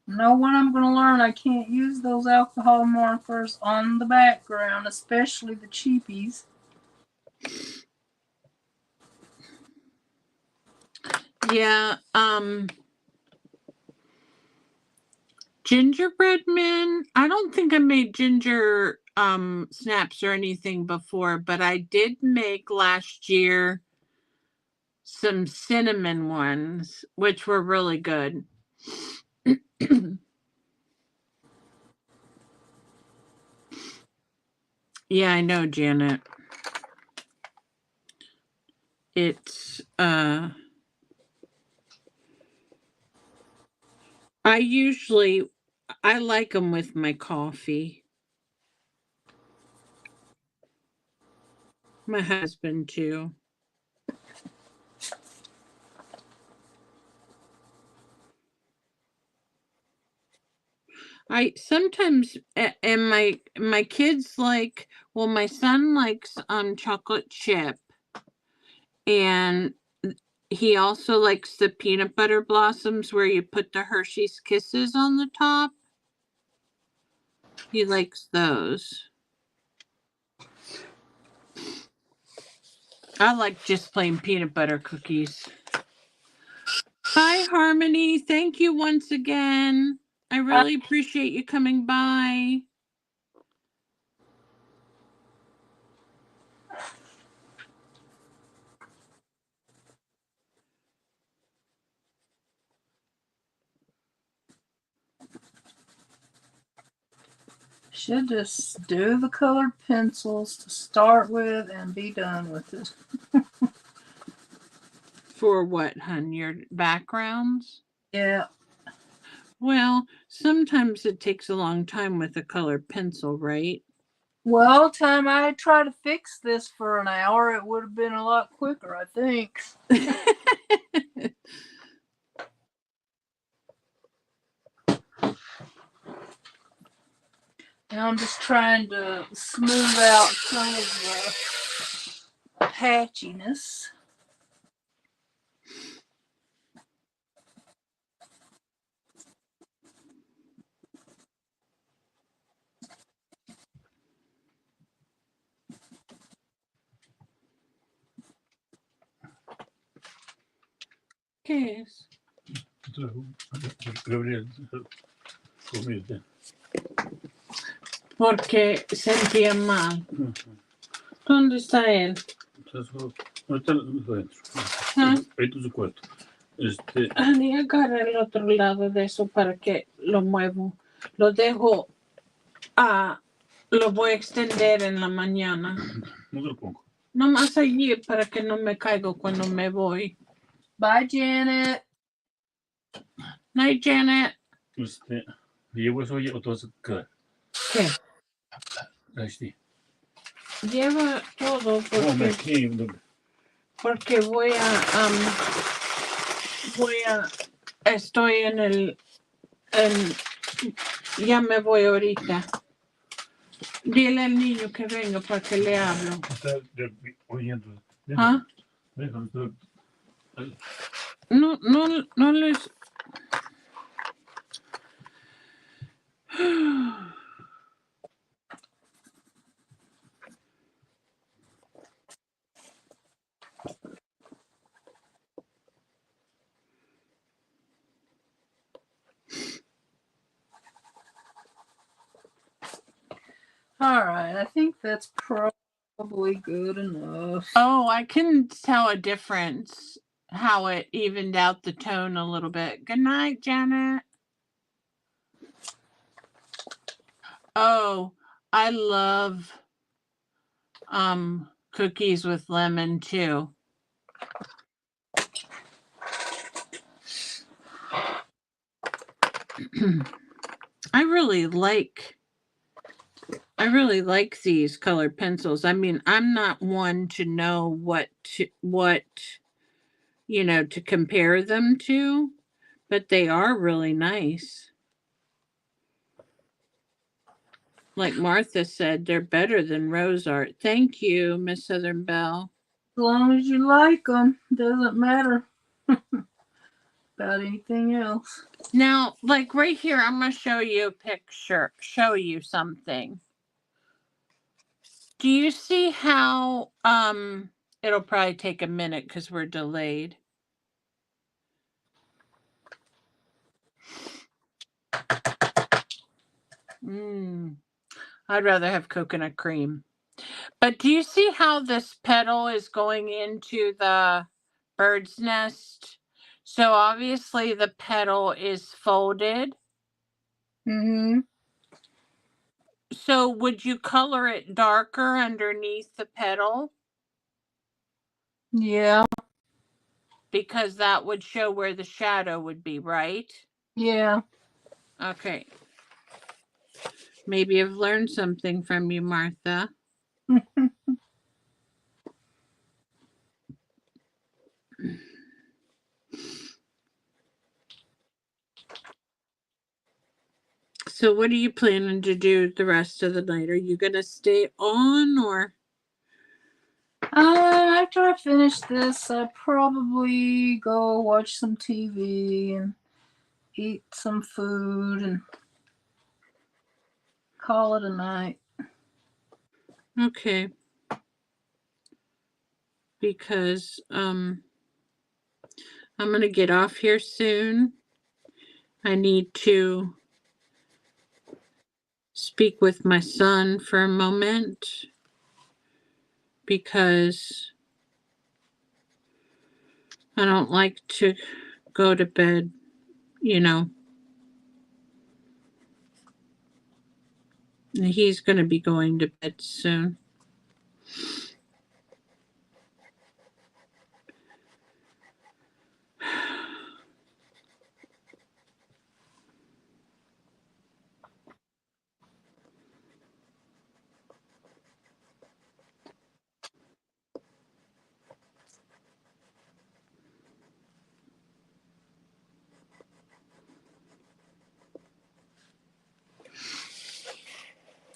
know when I'm gonna learn I can't use those alcohol markers on the background, especially the cheapies. Yeah, gingerbread men. I don't think I made ginger snaps or anything before, but I did make last year some cinnamon ones, which were really good. Yeah, I know, Janet. It's I usually I like them with my coffee. My husband too. I sometimes and my kids like well my son likes chocolate chip and he also likes the peanut butter blossoms where you put the Hershey's Kisses on the top. He likes those. I like just plain peanut butter cookies. Hi, Harmony. Thank you once again. I really appreciate you coming by. Should just do the colored pencils to start with and be done with it. For what, hun? Your backgrounds? Yeah, Well, sometimes it takes a long time with a colored pencil, right? Well, time I tried to fix this for an hour, it would have been a lot quicker, I think. Now I'm just trying to smooth out some of the patchiness. ¿Qué es? Gabriel, comiste. Porque sentía mal. ¿Dónde está él? Ahorita adentro. ¿Ah? Ahí en su cuarto. Ani, agarra el otro lado de eso para que lo muevo. Lo dejo. Lo voy a extender en la mañana. No te lo pongo. Nomás allí para que no me caigo cuando me voy. Bye, Janet. Night, Janet. ¿Llevo eso o te vas a quedar? ¿Qué? Ashley. Lleva todo porque estoy ya me voy ahorita. Dile al niño que venga para que le hablo. Está oyendo. ¿Ah? Déjalo. No les... All right, I think that's probably good enough. Oh, I can tell a difference, how it evened out the tone a little bit. Good night, Janet. Oh, I love cookies with lemon too. I really like these colored pencils. I mean, I'm not one to know what to compare them to, but they are really nice. Like Martha said, they're better than Rose Art. Thank you, Miss Southern Belle. As long as you like them, doesn't matter about anything else. Now, like right here, I'm going to show you a picture, show you something. Do you see how, it'll probably take a minute because we're delayed. I'd rather have coconut cream. But do you see how this petal is going into the bird's nest? So obviously the petal is folded. Mm-hmm. So would you color it darker underneath the petal? Yeah. Because that would show where the shadow would be, right? Yeah. Okay. Maybe I've learned something from you, Martha. So what are you planning to do the rest of the night? Are you going to stay on or? After I finish this, I'll probably go watch some TV and eat some food and call it a night. Okay. Because I'm going to get off here soon. I need to speak with my son for a moment because I don't like to go to bed, He's going to be going to bed soon.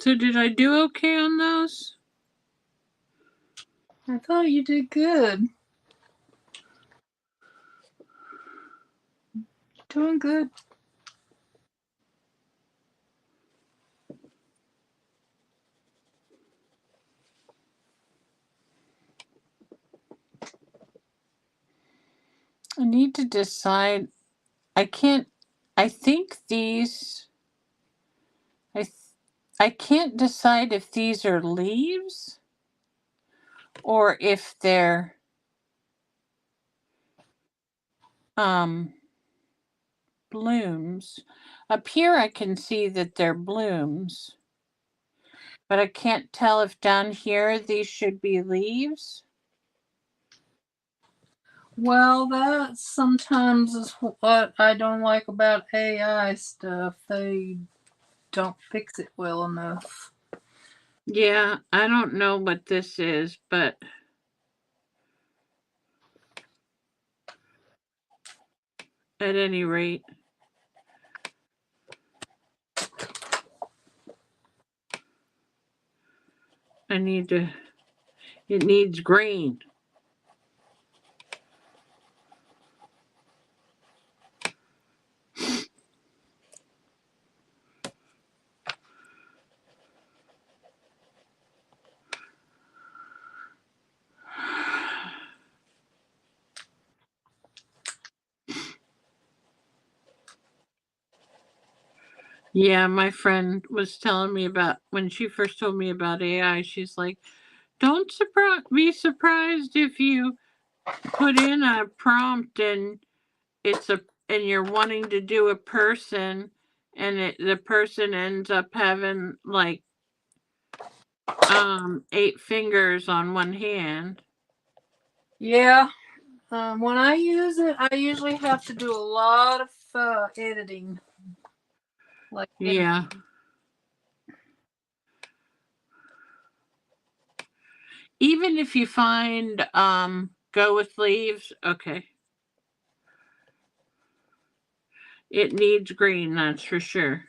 So did I do okay on those? I thought you did good. Doing good. I need to decide. I can't. I think these. I can't decide if these are leaves or if they're blooms. Up here I can see that they're blooms, but I can't tell if down here these should be leaves. Well, that sometimes is what I don't like about AI stuff. They don't fix it well enough. Yeah, I don't know what this is, but at any rate, I need to, it needs green. Yeah, my friend was telling me about when she first told me about AI. She's like, "Don't be surprised if you put in a prompt and you're wanting to do a person, and the person ends up having like 8 fingers on one hand." Yeah. When I use it, I usually have to do a lot of editing. Like Yeah. Even if you find go with leaves, okay. It needs green, that's for sure.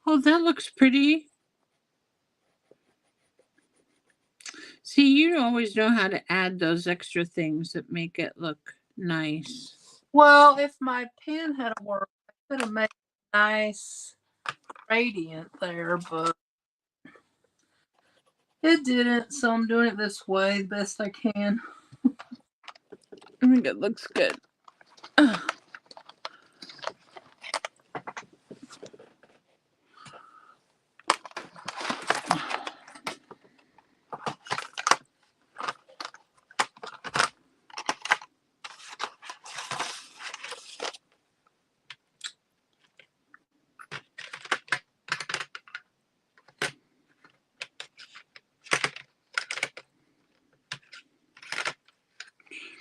Oh, that looks pretty. See, you always know how to add those extra things that make it look nice. Well, if my pen had worked, I could have made a nice gradient there, but it didn't, so I'm doing it this way the best I can. I think it looks good.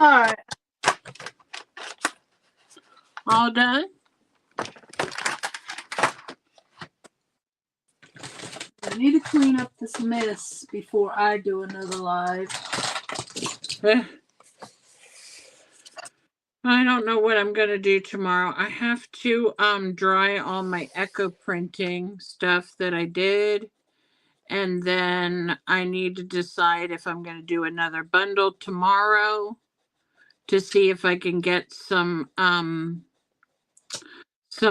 All right. All done? I need to clean up this mess before I do another live. I don't know what I'm gonna do tomorrow. I have to dry all my echo printing stuff that I did. And then I need to decide if I'm gonna do another bundle tomorrow to see if I can get some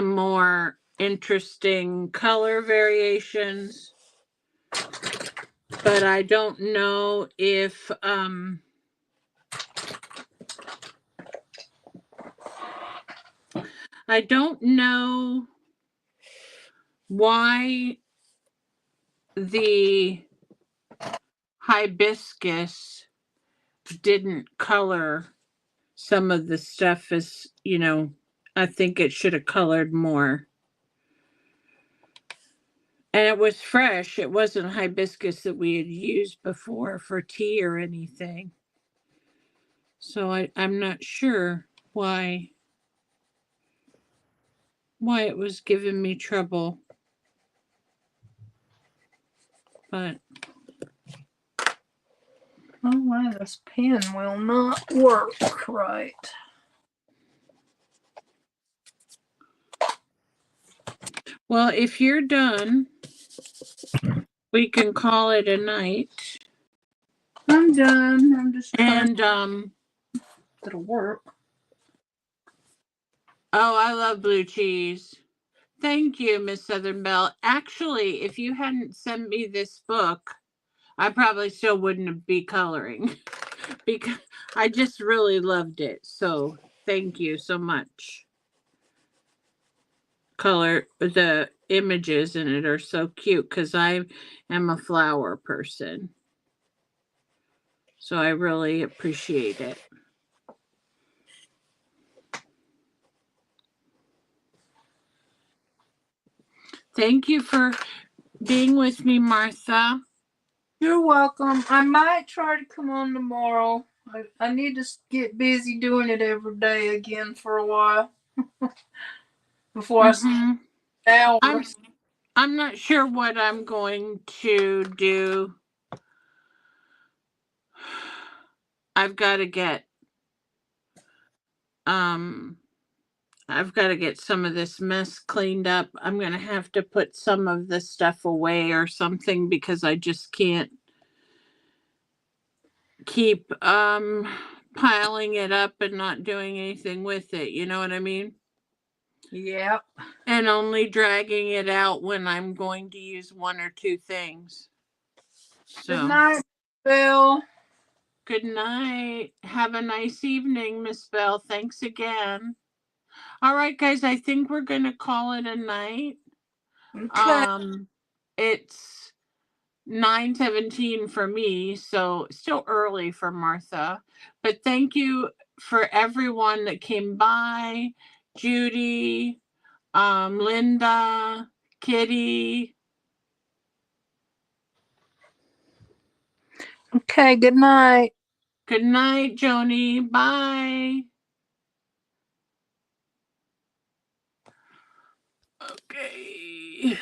more interesting color variations. But I don't know if I don't know why the hibiscus didn't color some of the stuff as, I think it should have colored more. And it was fresh. It wasn't hibiscus that we had used before for tea or anything. So I'm not sure why it was giving me trouble. But oh wow, this pen will not work right. well, if you're done, we can call it a night. I'm done. I'm just trying And it'll work. oh, I love blue cheese. Thank you, Miss Southern Belle. Actually, if you hadn't sent me this book, I probably still wouldn't be coloring because I just really loved it. So thank you so much. Color, the images in it are so cute because I am a flower person. So I really appreciate it. Thank you for being with me, Martha. You're welcome. I might try to come on tomorrow. I need to get busy doing it every day again for a while before I Mm-hmm. hours. I'm not sure what I'm going to do. I've got to get some of this mess cleaned up. I'm going to have to put some of this stuff away or something because I just can't keep piling it up and not doing anything with it. You know what I mean? Yep. And only dragging it out when I'm going to use one or two things. So, Good night, Bill. good night. Have a nice evening, Miss Bell. Thanks again. All right, guys, I think we're going to call it a night. Okay. It's 9:17 for me, so still early for Martha. But thank you for everyone that came by. Judy, Linda, Kitty. Okay, good night. Good night, Joni. Bye. Okay.